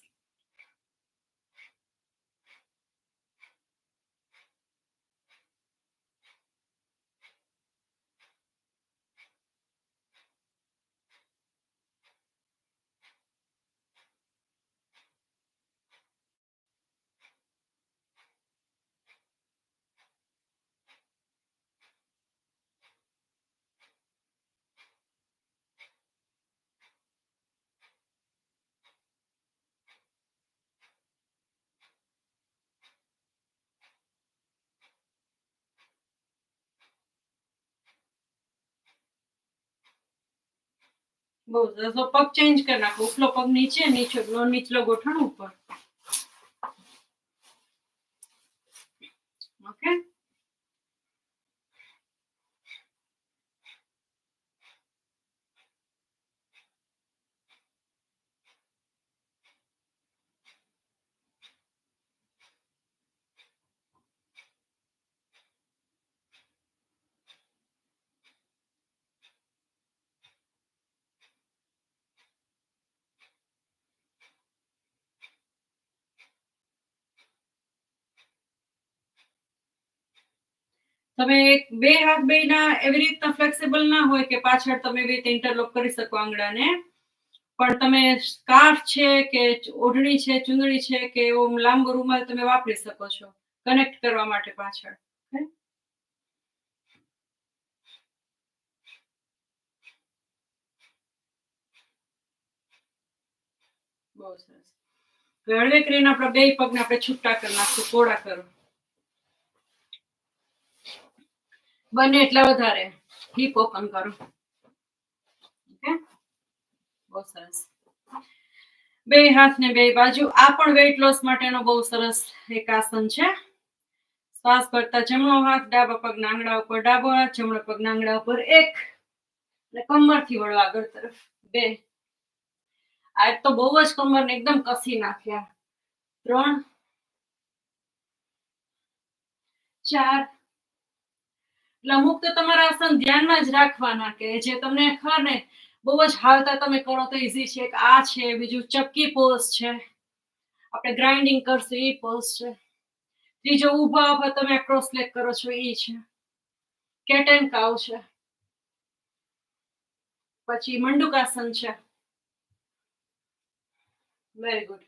બહુ સરસ. પગ ચેન્જ કરી નાખો, ઉપલો પગ નીચે, નીચલો ગોઠણ ઉપર. ઓકે, તમે બે હાથ બેયના એવી રીતના ફ્લેક્સિબલ ના હોય કે પાછળ તમે એવી રીતે ઇન્ટરલોક કરી શકો આંગળાને, પણ તમે સ્કાર્ફ છે કે ઓઢણી છે, ચૂંદડી છે કે એવો લાંબો રૂમાલ તમે વાપરી શકો છો કનેક્ટ કરવા માટે પાછળ. બહુ સરસ. હળવે કરીને આપણા બે પગને આપણે છૂટા કરી નાખશું, પોળા કરો. બને એટલા વધારે હિપ ઓપન કરો. ઓકે, બહુ સરસ. બે હાથને બે બાજુ. આ પણ વેઇટ લોસ માટેનો બહુ સરસ એક આસન છે. શ્વાસ ભરતા જમણો હાથ ડાબા પગના આંગળા ઉપર, ડાબો હાથ જમણા પગના આંગળા ઉપર, 1 અને કમરથી વળો આગળ તરફ, 2. આ તો બહુ જ કમરને એકદમ કસી નાખ્યા, 3, 4. એટલે અમુક તો તમારા આસન ધ્યાનમાં જ રાખવાના કે જે તમને ખબર ને બહુ જ હાલતા તમે કરો તો ઈઝી છે. આ છે, બીજું ચપકી પોઝ છે, આપણે ગ્રાઇન્ડિંગ કરશું એ પોઝ છે, ત્રીજો ઊભા તમે ક્રોસ લેગ કરો છો એ છે, કેટ એન્ડ કાઉ છે, પછી મંડુકાસન છે. Very good.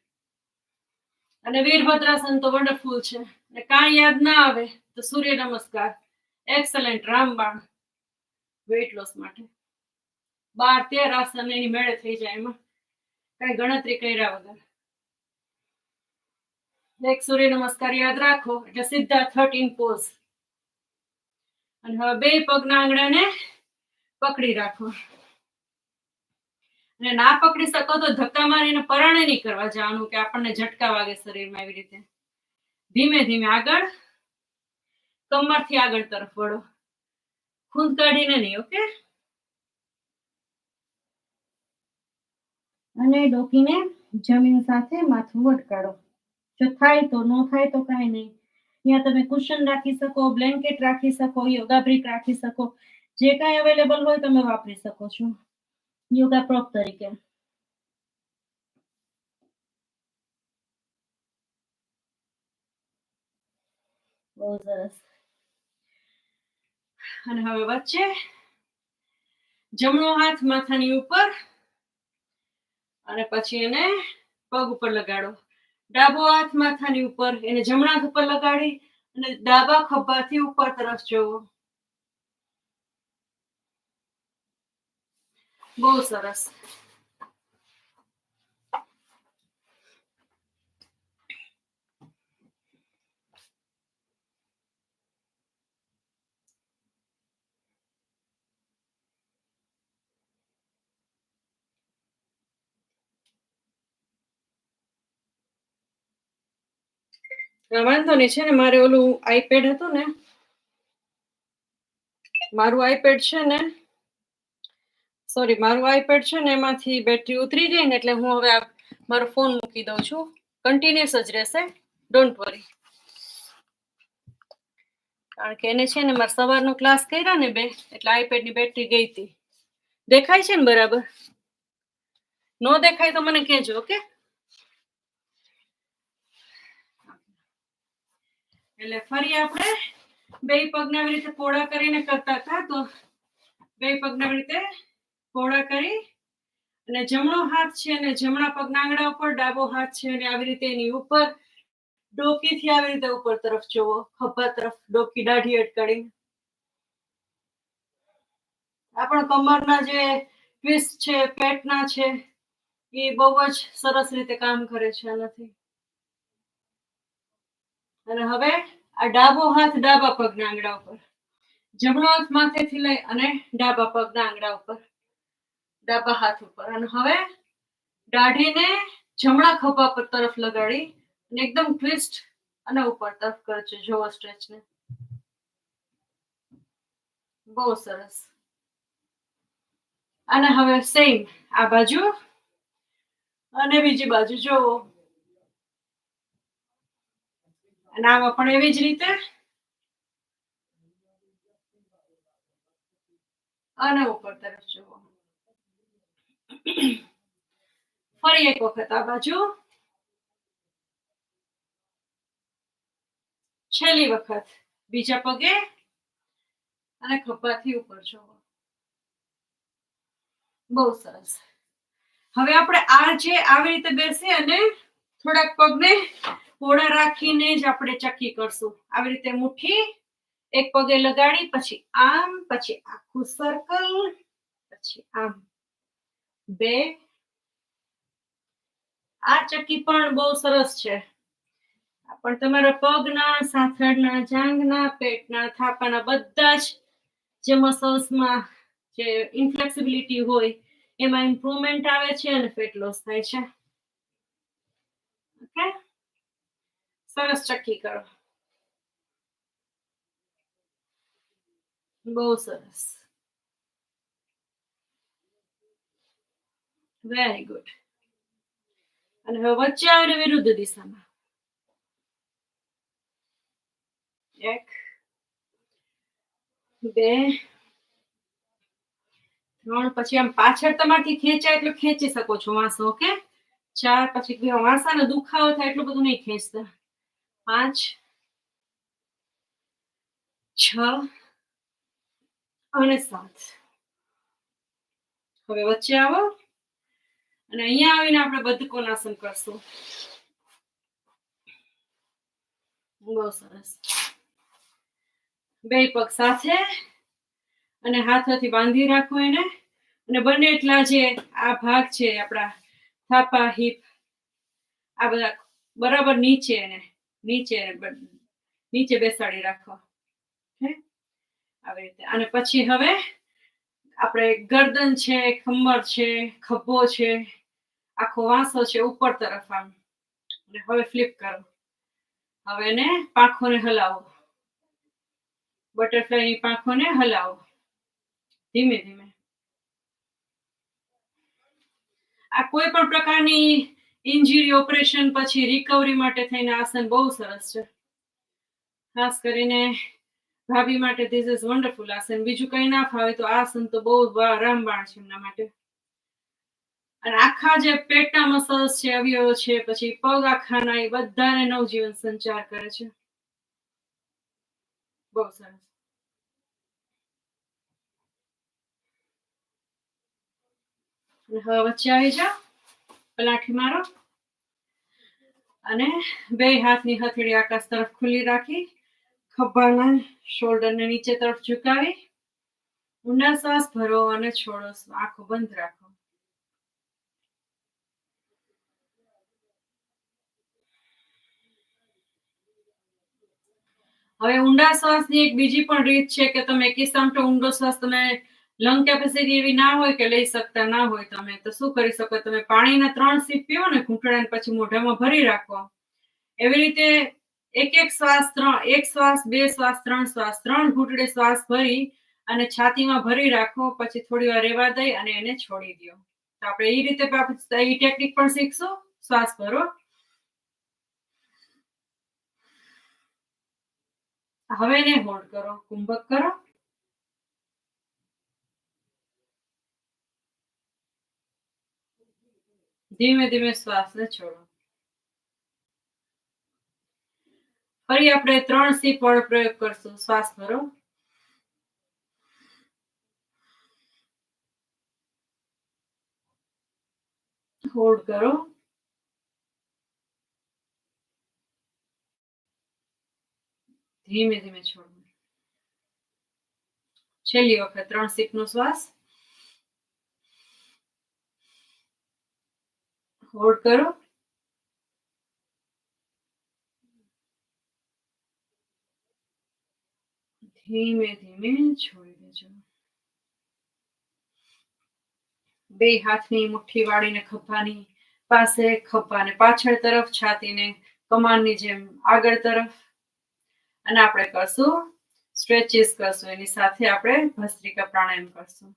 અને વીરભદ્રાસન તો વન્ડરફુલ છે. અને કાંઈ યાદ ના આવે તો સૂર્ય નમસ્કાર, એક્સલન્ટ, રામબાણ, વેઇટ લોસ માટે. 12-13 આસન એની મેળે થઈ જાય, એમાં કઈ ગણતરી કર્યા વગર. એક સૂર્ય નમસ્કાર યાદ રાખો એટલે સીધા 13 પોઝ. અને હવે બે પગના આંગળાને પકડી રાખો. અને ના પકડી શકો તો ધક્કા મારીને પરાણે નહીં કરવા જવાનું કે આપણને ઝટકા વાગે શરીરમાં. એવી રીતે ધીમે ધીમે આગળ, કમરથી આગળ તરફ વળો, ખૂંદ કાઢીને નહીં. ઓકે, અને ડોકીને જમીન સાથે માથું વટકાડો. જો થાય તો, ન થાય તો કાંઈ નહીં. અહીંયા તમે કુશન રાખી શકો, બ્લેન્કેટ રાખી શકો, યોગા બ્રિક રાખી શકો, જે કાંઈ અવેલેબલ હોય તમે વાપરી શકો છો યોગા પ્રોપ તરીકે. બહુ સરસ. અને હવે વચ્ચે જમણો હાથ માથાની ઉપર અને પછી એને પગ ઉપર લગાડો. ડાબો હાથ માથાની ઉપર, એને જમણા હાથ ઉપર લગાડી અને ડાબા ખભાથી ઉપર તરફ જોવો. બહુ સરસ. વાંધો નહીં, છે ને મારે ઓલું આઈપેડ હતું ને, મારું આઈપેડ છે ને, એમાંથી બેટરી ઉતરી ગઈ ને, એટલે હું હવે મારો ફોન મૂકી દઉં છું. કન્ટિન્યુઅસ જ રહેશે, ડોન્ટ વરી. કારણ કે એને છે ને મારે સવારનો ક્લાસ કર્યા ને 2, એટલે આઈપેડની બેટરી ગઈ હતી. દેખાય છે ને બરાબર? નો દેખાય તો મને કહેજો, ઓકે? એટલે ફરી આપણે 2 પગને આવી રીતે પહોળા કરીને કરતા હતા, તો 2 પગને આવી રીતે પહોળા કરી અને જમણો હાથ છે અને જમણા પગના આંગળા ઉપર, ડાબો હાથ છે અને આવી રીતે એની ઉપર ડોકીથી આવી રીતે ઉપર તરફ જોવો, ખભા તરફ ડોકી દાઢી અટકાડી. આપણા કમરના જે ટ્વિસ્ટ છે, પેટના છે, એ બહુ જ સરસ રીતે કામ કરે છે આનાથી. અને હવે આ ડાબો હાથ ડાબા પગના આંગળા ઉપર, જમણો હાથ માથેથી લઈ અને ડાબા પગના આંગળા ઉપર, ડાબા હાથ ઉપર. અને હવે દાઢીને જમણા ખભા પર તરફ લગાડી અને એકદમ ટ્વિસ્ટ અને ઉપર તરફ કરજો. જોવો સ્ટ્રેચને, બહુ સરસ. અને હવે સેમ આ બાજુ અને બીજી બાજુ જોવો. અને આમાં પણ એવી જ રીતે અને ઉપર તરફ જોવો. ફરી એક વખત આ બાજુ, છેલ્લી વખત બીજા પગે અને ખભાથી ઉપર જોવો. બહુ સરસ. હવે આપણે આ જે આવી રીતે બેસી અને થોડાક પગને પહોળા રાખીને જ આપણે ચક્કી કરશું. આવી રીતે મુઠ્ઠી એક પગે લગાડી, પછી આમ, પછી આખું સર્કલ, પછી આમ 2. આ ચક્કી પણ બહુ સરસ છે. પણ તમારા પગના, સાથળના, જાંઘના, પેટના, થાપાના બધા જ જે મસલ્સમાં જે ઇન્ફ્લેક્સિબિલિટી હોય એમાં ઇમ્પ્રુવમેન્ટ આવે છે અને ફેટ લોસ થાય છે. ઓકે, સરસ ચક્કી કરો. બહુ સરસ, વેરી ગુડ. અને હવે વચ્ચે આવીને વિરુદ્ધ દિશામાં 1, 2, 3. પછી આમ પાછળ તમારથી ખેંચાય એટલું ખેંચી શકો છો વાંસો, ઓકે? 4. પછી વાંસાનો દુખાવો થાય એટલું બધું નહીં ખેંચતા. 5, 6 અને 7. હવે વચ્ચે આવો અને અહીંયા આવીને આપણે બદ્ધકોનાસન કરશું. બહુ સરસ. 2 પગ સાથે અને હાથોથી બાંધી રાખો એને. અને બંને એટલા જે આ ભાગ છે આપણા થાપા, હિપ, આ બધા બરાબર નીચે બેસાડી રાખો. આવી રીતે. અને પછી હવે આપણે ગરદન છે, કમર છે, ખભો છે, આખો વાંસો છે ઉપર તરફ આમ. અને હવે ફ્લિપ કરો. હવે એને પાંખોને હલાવો, બટરફ્લાયની પાંખોને હલાવો ધીમે ધીમે. આ કોઈ પણ પ્રકારની ઇન્જરી, ઓપરેશન પછી રિકવરી માટે થઈને આસન બહુ સરસ છે. ખાસ કરીને ભાભી માટે ધીસ ઇઝ વન્ડરફુલ આસન. બીજું કઈ ના ફાવે તો આસન તો બહુ રામબાણ છે એમના માટે. અને આખા જે પેટના મસલ્સ છે, અવયવો છે, પછી પગ આખાના, એ બધાને નવજીવન સંચાર કરે છે. બહુ સરસ. હવે વચ્ચે આવી જાઓ, પલાઠી મારો અને 2 હાથની હથેળી આકાશ તરફ ખુલ્લી રાખી, ખભાના શોલ્ડરને નીચે તરફ ઝુકાવી, ઊંડા શ્વાસ ભરો અને છોડો. આંખો બંધ રાખો. હવે ઊંડા શ્વાસની એક બીજી પણ રીત છે કે તમે કિસ્સામાં ઊંડો શ્વાસ તમે લંગ કેપેસિટી એવી ના હોય કે લઈ શકતા ના હોય તમે, તો શું કરી શકો? તમે પાણીના 3 સીપ પીવો ને ઘૂંટણ, પછી મોઢામાં ભરી રાખો. એવી રીતે એક શ્વાસ 3, એક શ્વાસ, 2 શ્વાસ, 3 શ્વાસ, 3 ઘૂંટડે શ્વાસ ભરી અને છાતીમાં ભરી રાખો, પછી થોડી વાર રહેવા દઈ અને એને છોડી દો. તો આપણે એ રીતે એ ટેકનિક પણ શીખશું. શ્વાસ ભરો. હવે એને હોલ્ડ કરો, કુંભક કરો. ધીમે ધીમે શ્વાસને છોડો. ફરી આપણે 3 સીપ વાળો પ્રયોગ કરશું. શ્વાસ ભરો. હોલ્ડ કરો. ધીમે ધીમે છોડો. છેલ્લી વખત 3 સીપ નો શ્વાસ. હોલ્ડ કરો. ધીમે ધીમે છોડી દેજો. બે હાથની મુઠ્ઠી વાળીને ખભાની પાસે, ખભાને પાછળ તરફ, છાતીને કમાનની જેમ આગળ તરફ. અને આપણે કરશું સ્ટ્રેચીસ કરશું. એની સાથે આપણે ભસ્ત્રિકા પ્રાણાયામ કરશું.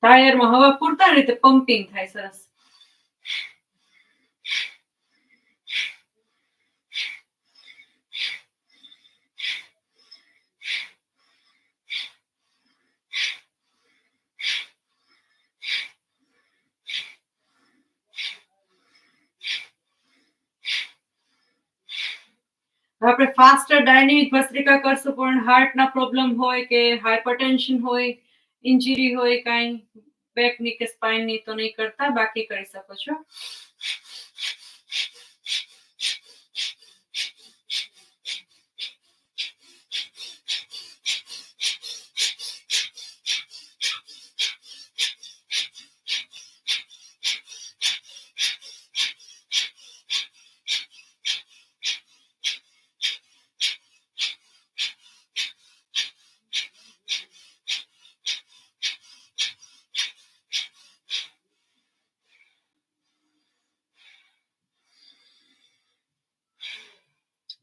ટાયરમાં હવા પૂરતા રીતે પમ્પિંગ થાય. સરસ. આપણે ફાસ્ટર ડાયનેમિક ભસ્ત્રિકા કરશું, પણ હાર્ટના પ્રોબ્લેમ હોય કે હાઇપરટેન્શન હોય, ઇન્જરી હોય કાંઈ બેકની કે સ્પાઇનની, તો નહીં કરતા, બાકી કરી શકો છો.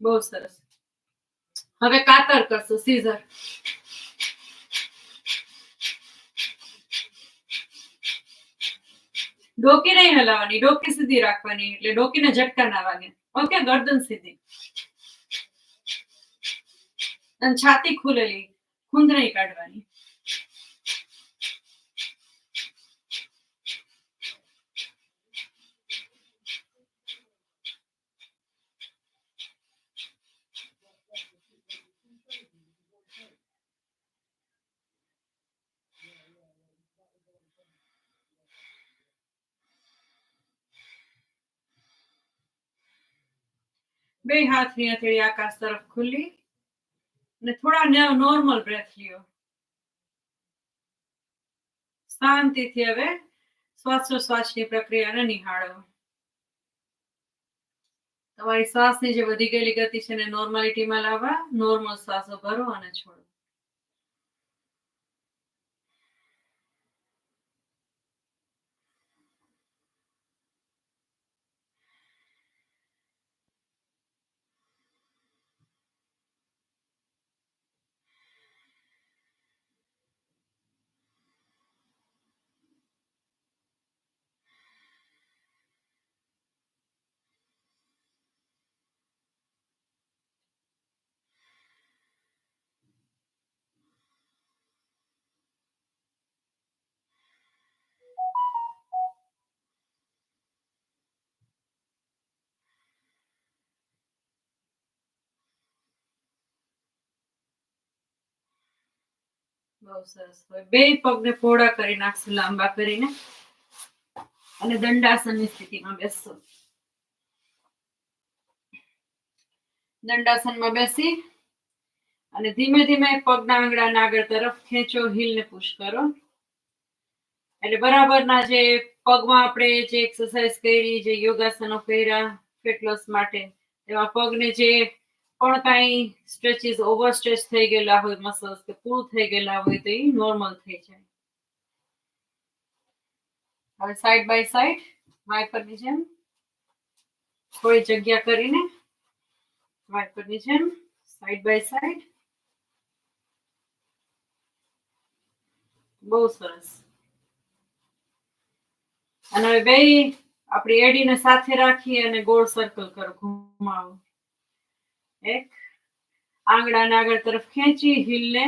બહુ સરસ. હવે કાતર કરશું, સીઝર. ડોકી નહીં હલાવવાની, ડોકી સીધી રાખવાની, એટલે ડોકીને ઝટકા ના વાગે. ઓકે, ગરદન સીધી અને છાતી ખુલેલી, ખૂંદ નહીં કાઢવાની. બે હાથની હથેળી આકાશ તરફ ખુલ્લી અને થોડા નોર્મલ બ્રેથ લ્યો. શાંતિથી હવે શ્વાસોશ્વાસની પ્રક્રિયાને નિહાળો. તમારી શ્વાસની જે વધી ગયેલી ગતિ છે એને નોર્માલિટીમાં લાવવા. નોર્મલ શ્વાસો ભરો અને છોડો. બહુ સરસ. બે પગને પહોળા કરી નાખશું, લાંબા કરીને, અને દંડાસનની સ્થિતિમાં બેસશો. દંડાસનમાં બેસી અને ધીમે ધીમે પગના આંગળાને આગળ તરફ ખેંચો, હીલને પુશ કરો. એટલે બરાબરના જે પગમાં આપણે જે એક્સરસાઇઝ કરી, જે યોગાસનો કર્યા ફેટ લોસ માટે, એમાં પગને જે પણ કાંઈ સ્ટ્રેચીસ ઓવર સ્ટ્રેચ થઈ ગયેલા હોય, મસલ્સ કે પુલ થઈ ગયેલા હોય તો એ નોર્મલ થઈ જાય. હવે સાઈડ બાય સાઈડ વાઇપરની જેમ થોડી જગ્યા કરીને વાઇપરની જેમ સાઈડ બાય સાઈડ. બહુ સરસ. અને હવે બે આપણી એડીને સાથે રાખી અને ગોળ સર્કલ કરો, ઘુમાવો. એક, આંગળાને આગળ તરફ ખેંચી હીલને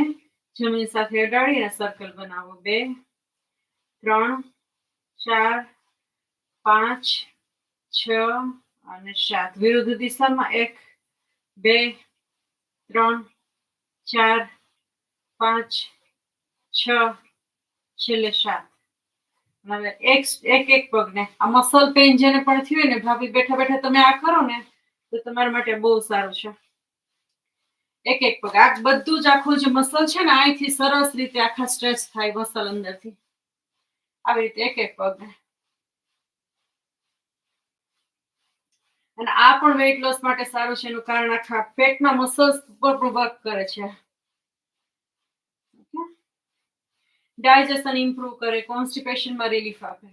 જમીન સાથે અડાડી અને સર્કલ બનાવો. 2, 3, 4, 5, 6 અને 7. વિરુદ્ધ દિશામાં 1, 2, 3, 4, 5, 6, છેલ્લે 7. હવે એક પગને આ મસલ પેઇન જેને પણ થયું ને ભાભી, બેઠા બેઠા તમે આ કરો ને તો તમારા માટે બહુ સારું છે. એક પગ, આ બધું જ આખું જે મસલ છે ને અહીંથી સરસ રીતે આખા સ્ટ્રેચ થાય મસલ અંદરથી. આવી રીતે એક પગને. અને આ પણ વેઇટ લોસ માટે સારું છે, એનું કારણ આખા પેટના મસલ્સ ઉપર પણ વર્ક કરે છે. ડાયજેશન ઇમ્પ્રૂવ કરે, કોન્સ્ટિપેશનમાં રિલીફ આપે.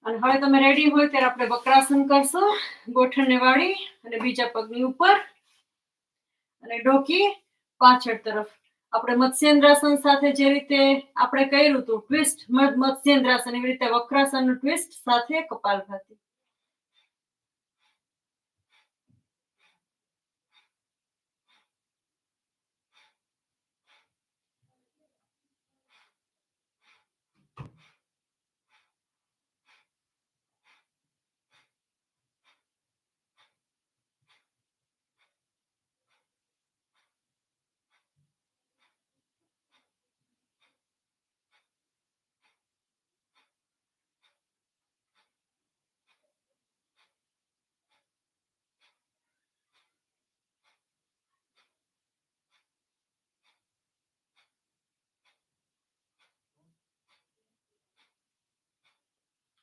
અને હવે તમે રેડી હોય ત્યારે આપણે વક્રાસન કરશું. ગોઠણને વાળી અને બીજા પગની ઉપર અને ઢોકી પાછળ તરફ. આપણે મત્સ્યેન્દ્રાસન સાથે જે રીતે આપણે કર્યું હતું ટ્વિસ્ટ મત્સ્યેન્દ્રાસન, એવી રીતે વક્રાસનનું ટ્વિસ્ટ સાથે કપાલભાતિ.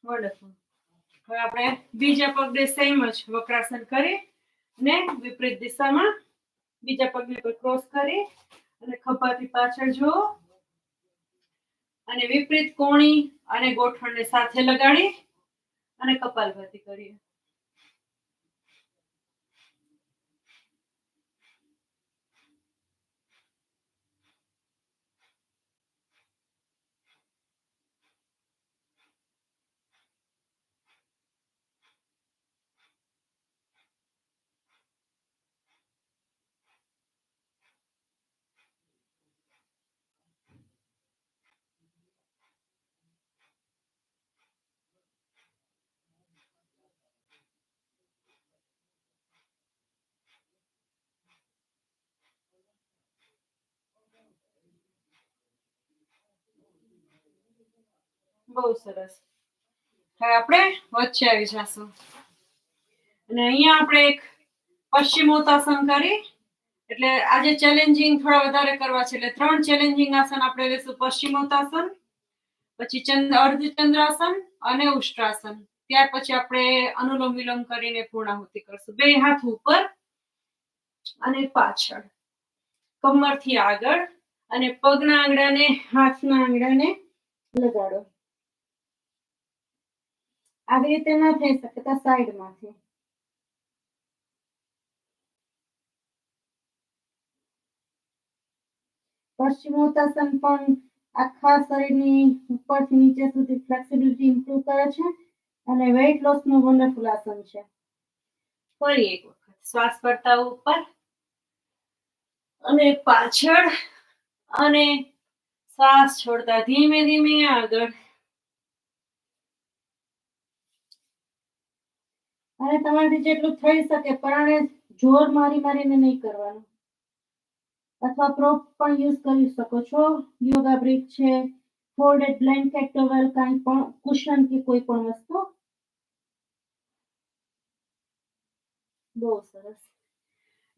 વન્ડરફુલ. હવે આપણે બીજા પગને સેમ જ વક્રાસન કરી ને વિપરીત દિશામાં બીજા પગને પર ક્રોસ કરી અને ખભાથી પાછળ જુઓ અને વિપરીત કોણી અને ગોઠણને સાથે લગાડી અને કપાલભાતિ કરીએ. બહુ સરસ. હવે આપણે વચ્ચે આવી જશું અને અહીંયા આપણે એક પશ્ચિમોત્તાસન કરી. એટલે આજે ચેલેન્જિંગ થોડા વધારે કરવા છે, એટલે 3 ચેલેન્જિંગ આસન આપણે લેશું. પશ્ચિમોત્તાસન, પછી અર્ધચંદ્રાસન અને ઉષ્ટ્રાસન. ત્યાર પછી આપણે અનુલોમ વિલોમ કરીને પૂર્ણાહુતિ કરશું. 2 હાથ ઉપર અને પાછળ, કમરથી આગળ અને પગના આંગળાને હાથના આંગળાને લગાડો. આવી રીતે ના થઈ શકતા સાઈડમાંથી. પશ્ચિમોત્તાસન પણ આખા શરીરની ઉપરથી નીચે સુધી ફ્લેક્સિબિલિટી ઇમ્પ્રૂવ કરે છે અને વેઇટ લોસનું વન્ડરફુલ આસન છે. ફરી એક વખત શ્વાસ પડતા ઉપર અને પાછળ અને શ્વાસ છોડતા ધીમે ધીમે આગળ. અને તમારાથી જેટલું થઈ શકે પણ જોર મારીને નહીં કરવાનું. અથવા પ્રોપ પણ યુઝ કરી શકો છો. યોગા બ્રિક છે, ફોલ્ડેડ બ્લેન્કેટ, ટોવેલ, કાંઈ પણ કુશન કે કોઈ પણ વસ્તુ. બહુ સરસ.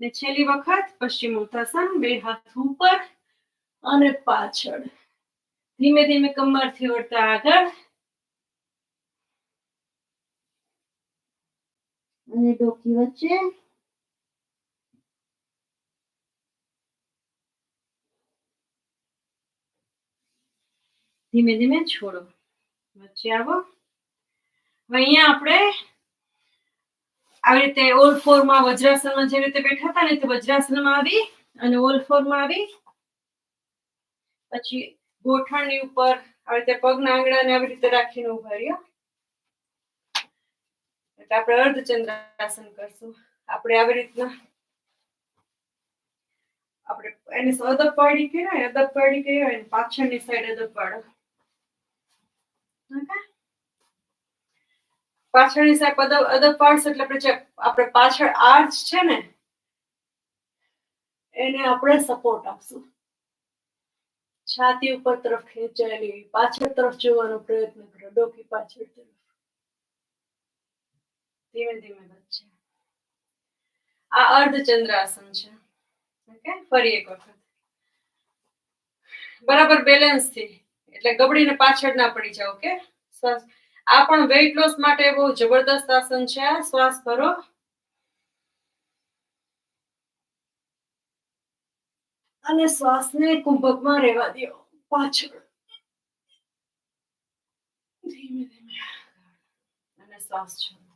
ને છેલ્લી વખત પશ્ચિમ ઉત્તાસન, બે હાથ ઉપર અને પાછળ. ધીમે ધીમે કમરથી વળતા આગળ અને ડોકી વચ્ચે. ધીમે ધીમે છોડો, વચ્ચે આવો. હવે અહીંયા આપણે આવી રીતે ઓલ ફોરમાં વજ્રાસનમાં જે રીતે બેઠા હતા ને તે વજ્રાસનમાં આવી અને ઓલ ફોરમાં આવી. પછી ગોઠણની ઉપર આવી રીતે પગના આંગળાને આવી રીતે રાખીને ઉભા રહ્યો. એટલે આપણે અર્ધચંદ્રાસન કરશું. આપણે આવી રીતના આપણે એની અદબ પાડી કહેવાય, પાછળની સાઈડ અદબ પાડો. પાછળની સાઈડ અદબ પાડશે એટલે આપણે પાછળ આર્ચ છે ને એને આપણે સપોર્ટ આપશું. છાતી ઉપર તરફ ખેંચાયેલી, પાછળ તરફ જોવાનો પ્રયત્ન કરો, ડોકી પાછળ તરફ. ધીમે ધીમે વચ્ચે. આ અર્ધચંદ્રાસન છે. ઓકે, ફરી એક વખત બરાબર બેલેન્સ થી, એટલે ગબડીને પાછળ ના પડી જાવ. ઓકે, શ્વાસ. આ પણ વેઇટ લોસ માટે બહુ જબરદસ્ત આસન છે. શ્વાસ ભરો અને શ્વાસને કુંભકમાં રહેવા દો. પાછળ ધીમે ધીમે અને શ્વાસ છોડો.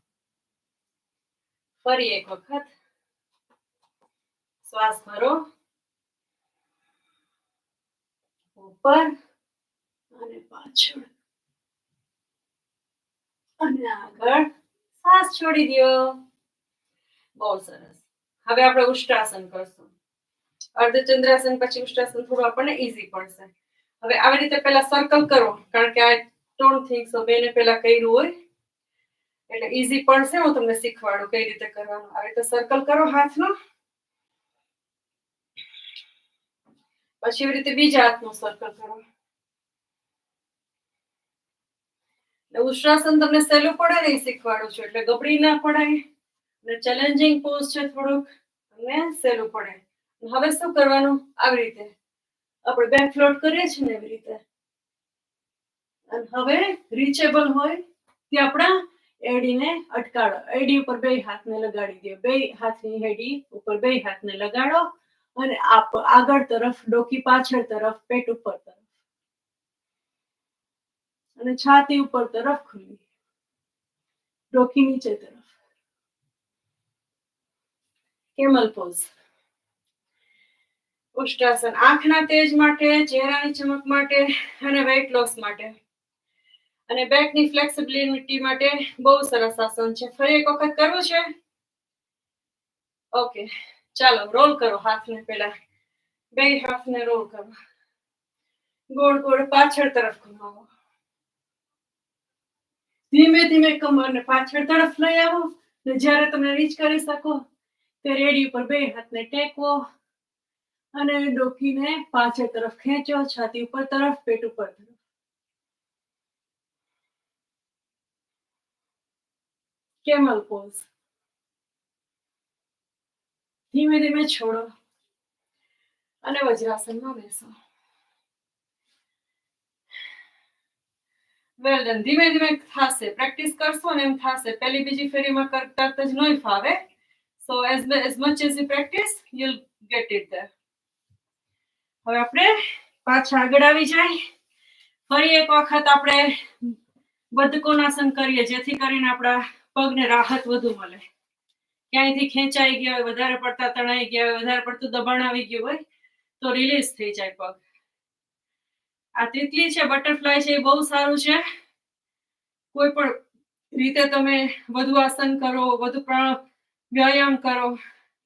ફરી એક વખત શ્વાસ ભરો ઉપર અને પાછળ અને આગળ. શ્વાસ છોડી દો. બહુ સરસ. હવે આપણે ઉષ્ટ્રાસન કરશું. અર્ધચંદ્રાસન પછી ઉષ્ટ્રાસન થોડું આપણને ઈઝી પડશે. હવે આવી રીતે પહેલા સર્કલ કરો, કારણ કે આ ડોન્ટ થિંક સો બેને પહેલા કર્યું હોય એટલે ઈઝી પડશે. હું તમને શીખવાડું કઈ રીતે કરવાનું. આવી રીતે સર્કલ કરો હાથનો, પછી એવી રીતે બીજા હાથનું સર્કલ કરો. ઉષ્ટ્રાસન તમને સહેલું પડે ને એ શીખવાડું છું, એટલે ગબડી ના પડાય. અને ચેલેન્જિંગ પોઝ છે થોડુંક, તમને સહેલું પડે. હવે શું કરવાનું? આવી રીતે આપણે બેક ફ્લોટ કરીએ છીએ ને એવી રીતે. અને હવે રીચેબલ હોય તે આપણા એડીને અટકાડો. એડી ઉપર બે હાથને લગાડી દો. બે હાથની એડી ઉપર બે હાથને લગાડો અને આગળ તરફ, ડોકી પાછળ તરફ, પેટ ઉપર તરફ અને છાતી ઉપર તરફ ખુલ્લી, ડોકી નીચે તરફ. Camel pose. ઉષ્ટ્રાસન આંખના તેજ માટે, ચહેરાની ચમક માટે અને વેઇટ લોસ માટે અને બેકની ફ્લેક્સિબિલિટી માટે બહુ સરસ આસન છે. ફરી એક વખત કરવું છે? ઓકે, ચાલો રોલ કરો હાથને. પહેલા બે હાથને રોલ કરો, ગોળ ગોળ પાછળ તરફ ઘુમાવો. ધીમે ધીમે કમરને પાછળ તરફ લઈ આવો. જ્યારે તમે રીચ કરી શકો ત્યારે એડી ઉપર બે હાથને ટેકવો અને ડોકીને પાછળ તરફ ખેંચો, છાતી ઉપર તરફ, પેટ ઉપર તરફ. Camel pose. ધીમે ધીમે છોડો અને વજ્રાસનમાં બેસો. Well done. ધીમે ધીમે થશે, પ્રેક્ટિસ કરશો ને એમ થશે. પહેલી બીજી ફેરીમાં કરતા જ નહીં ફાવે. સો as much as you practice you'll get it there. હવે આપણે પાછા આગળ આવી જાય. ફરી એક વખત આપણે બદ્ધકોનાસન કરીએ, જેથી કરીને આપણા પગને રાહત વધુ મળે. ક્યાંયથી ખેંચાઈ ગયા હોય, વધારે પડતા તણાઈ ગયા હોય, વધારે પડતું દબાણ આવી ગયું હોય તો રિલીઝ થઈ જાય પગ. આ તિતલી છે, બટરફ્લાય છે, એ બહુ સારું છે. કોઈ પણ રીતે તમે વધુ આસન કરો, વધુ વ્યાયામ કરો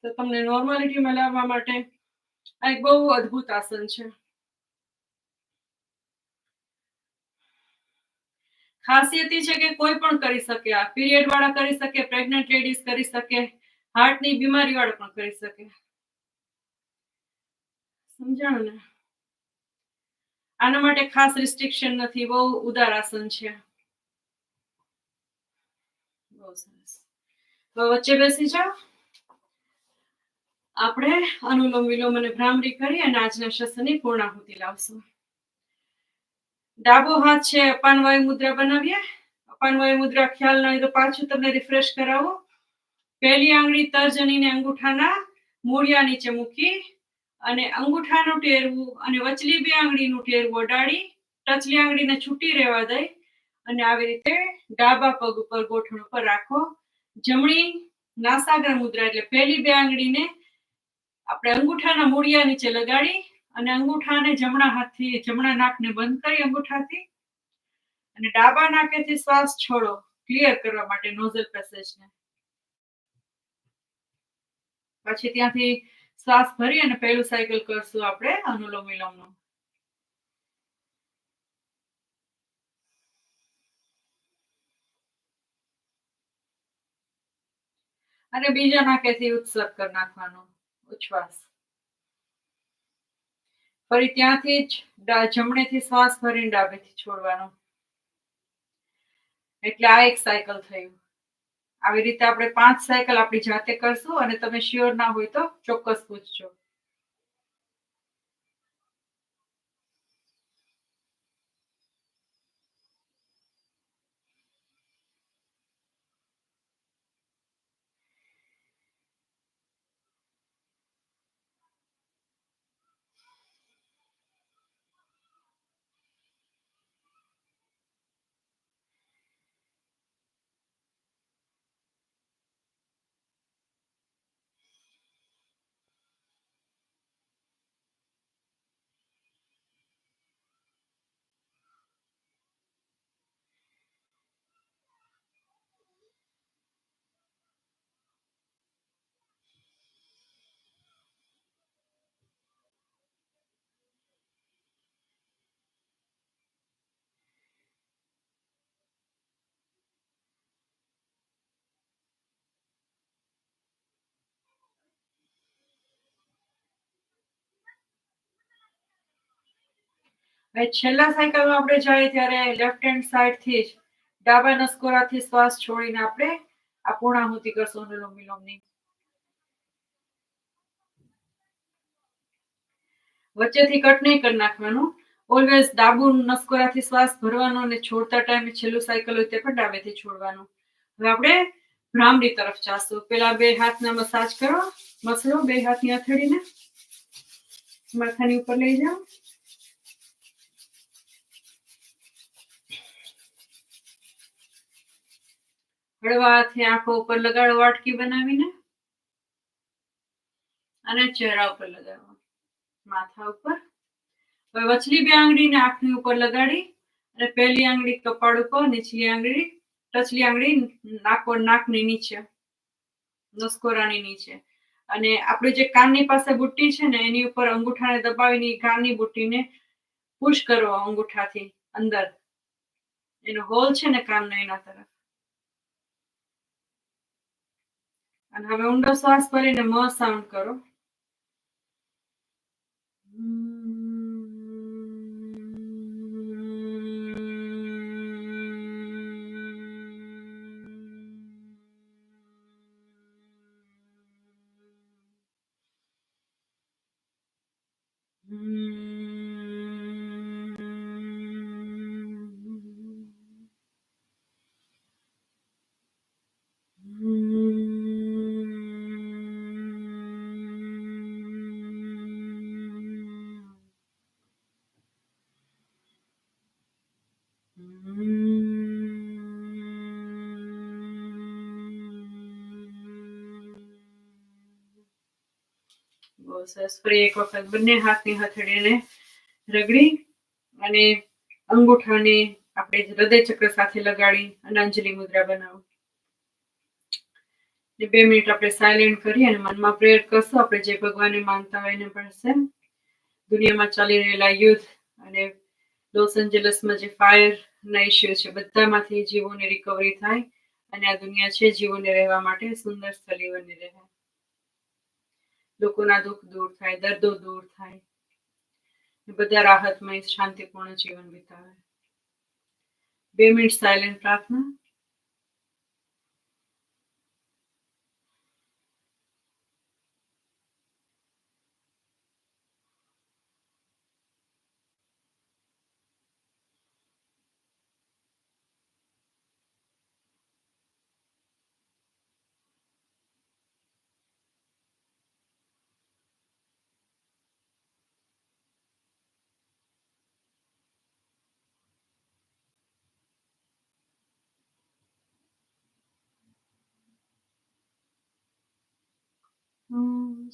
તો તમને નોર્માલિટીમાં લાવવા માટે આ એક બહુ અદ્ભુત આસન છે. ખાસિયત એ છે કે કોઈ પણ કરી શકે. આ પીરિયડ વાળા કરી શકે, પ્રેગ્નન્ટ લેડીઝ કરી શકે, હાર્ટની બીમારી વાળા પણ કરી શકે. સમજાણું ને? આના માટે ખાસ રિસ્ટ્રિક્શન નથી. બહુ ઉદાર આસન છે. બહુ સરસ. તો વચ્ચે બેસી જાઓ. આપણે અનુલોમ વિલોમ અને ભ્રામરી કરી અને આજના સત્સંગની પૂર્ણાહુતિ લાવશું. ડાબો હાથ છે અપાન વાયુ મુદ્રા બનાવીએ. અપાન વાયુ મુદ્રા ખ્યાલ ન હોય તો પાછું તમને રિફ્રેશ કરાવો. પહેલી આંગળી તર્જનીને અંગૂઠાના મૂળિયા નીચે મૂકી અને અંગૂઠાનું ટેરવું અને વચલી બે આંગળીનું ટેરવું અડાડી ટચલી આંગળીને છૂટી રહેવા દઈ અને આવી રીતે ડાબા પગ ઉપર ગોઠણ ઉપર રાખો. જમણી નાસાગ્ર મુદ્રા એટલે પહેલી બે આંગળીને આપણે અંગૂઠાના મૂળિયા નીચે લગાડી અને અંગૂઠાને જમણા નાકને બંધ કરી અંગૂઠાથી અને ડાબા નાકેથી શ્વાસ છોડો ક્લિયર કરવા માટે નોઝલ પેસેજને. પછી ત્યાંથી શ્વાસ ભરી અને પહેલું સાયકલ કરશું આપણે અનુલોમ વિલોમનું. અને બીજા નાકેથી ઉત્સર્ગ કરી નાખવાનો ઉચ્છ્વાસ. ફરી ત્યાંથી જ જમણેથી શ્વાસ ભરીને ડાબેથી છોડવાનો. એટલે આ એક સાયકલ થયું. આવી રીતે આપણે 5 સાયકલ આપણી જાતે કરશું અને તમે શ્યોર ના હોય તો ચોક્કસ પૂછજો. છેલ્લા સાયકલમાં આપણે જઈએ ત્યારે લેફ્ટ હેન્ડ સાઈડથી જ ડાબા નસકોરાથી શ્વાસ છોડીને આપણે આ પૂર્ણાહુતિ કરશું અનુલોમ વિલોમની. વચ્ચેથી કટ નહીં કરી નાખવાનું. ઓલવેઝ ડાબુ નસકોરાથી શ્વાસ ભરવાનો અને છોડતા ટાઈમે છેલ્લું સાયકલ હોય તે પણ ડાબેથી છોડવાનું. હવે આપણે ભ્રામરી તરફ જાશું. પેલા બે હાથના મસાજ કરો. મસળો બે હાથની હથેળીને માથાની ઉપર લઈ જાઓ. હળવા હાથે આંખો ઉપર લગાડો વાટકી બનાવીને અને ચહેરા ઉપર લગાડો માથા ઉપર. હવે વચલી બે આંગળીને આંખની ઉપર લગાડી અને પહેલી આંગળી કપાળ ઉપર, નીચલી આંગળી ટચલી આંગળી નાકની નીચે નસકોરાની નીચે અને આપણે જે કાનની પાસે બુટ્ટી છે ને એની ઉપર અંગૂઠાને દબાવીને કાનની બુટ્ટીને પુશ કરો અંગૂઠાથી અંદર. એનો હોલ છે ને કાનનો એના તરફ. અને હવે ઊંડો શ્વાસ ભરીને મ સાઉન્ડ કરો. સ્પ્રે એક વખત બંને હાથની હથેળીને રગડી અને અંગૂઠાને આપણે હૃદય ચક્ર સાથે લગાડી અને અંજલિ મુદ્રા બનાવો. 2 મિનિટ આપણે સાયલેન્ટ કરી અને મનમાં પ્રેયર કરશું. આપણે જે ભગવાનને માનતા હોય એને પડશે. દુનિયામાં ચાલી રહેલા યુદ્ધ અને લોસ એન્જલસમાં જે ફાયરના ઇસ્યુ છે બધામાંથી જીવોની રિકવરી થાય અને આ દુનિયા છે જીવોને રહેવા માટે સુંદર સ્થળી બની રહે. લોકોના દુઃખ દૂર થાય, દર્દો દૂર થાય, બધા રાહતમય શાંતિપૂર્ણ જીવન વિતાવે. 2 મિનિટ સાયલેન્ટ પ્રાર્થના.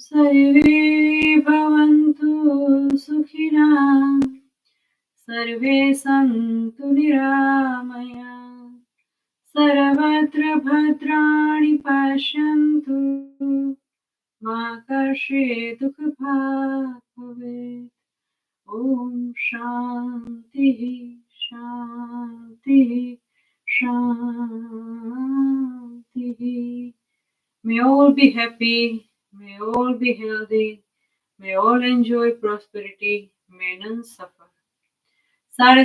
सर्वे भवन्तु सुखिनः सर्वे सन्तु निरामयाः सर्वत्र भद्राणि पश्यन्तु मा कश्चित् दुःखभाग् भवेत् ॐ शान्तिः शान्तिः शान्तिः. May all be happy, may all be healthy, may all enjoy prosperity, may none suffer. सारे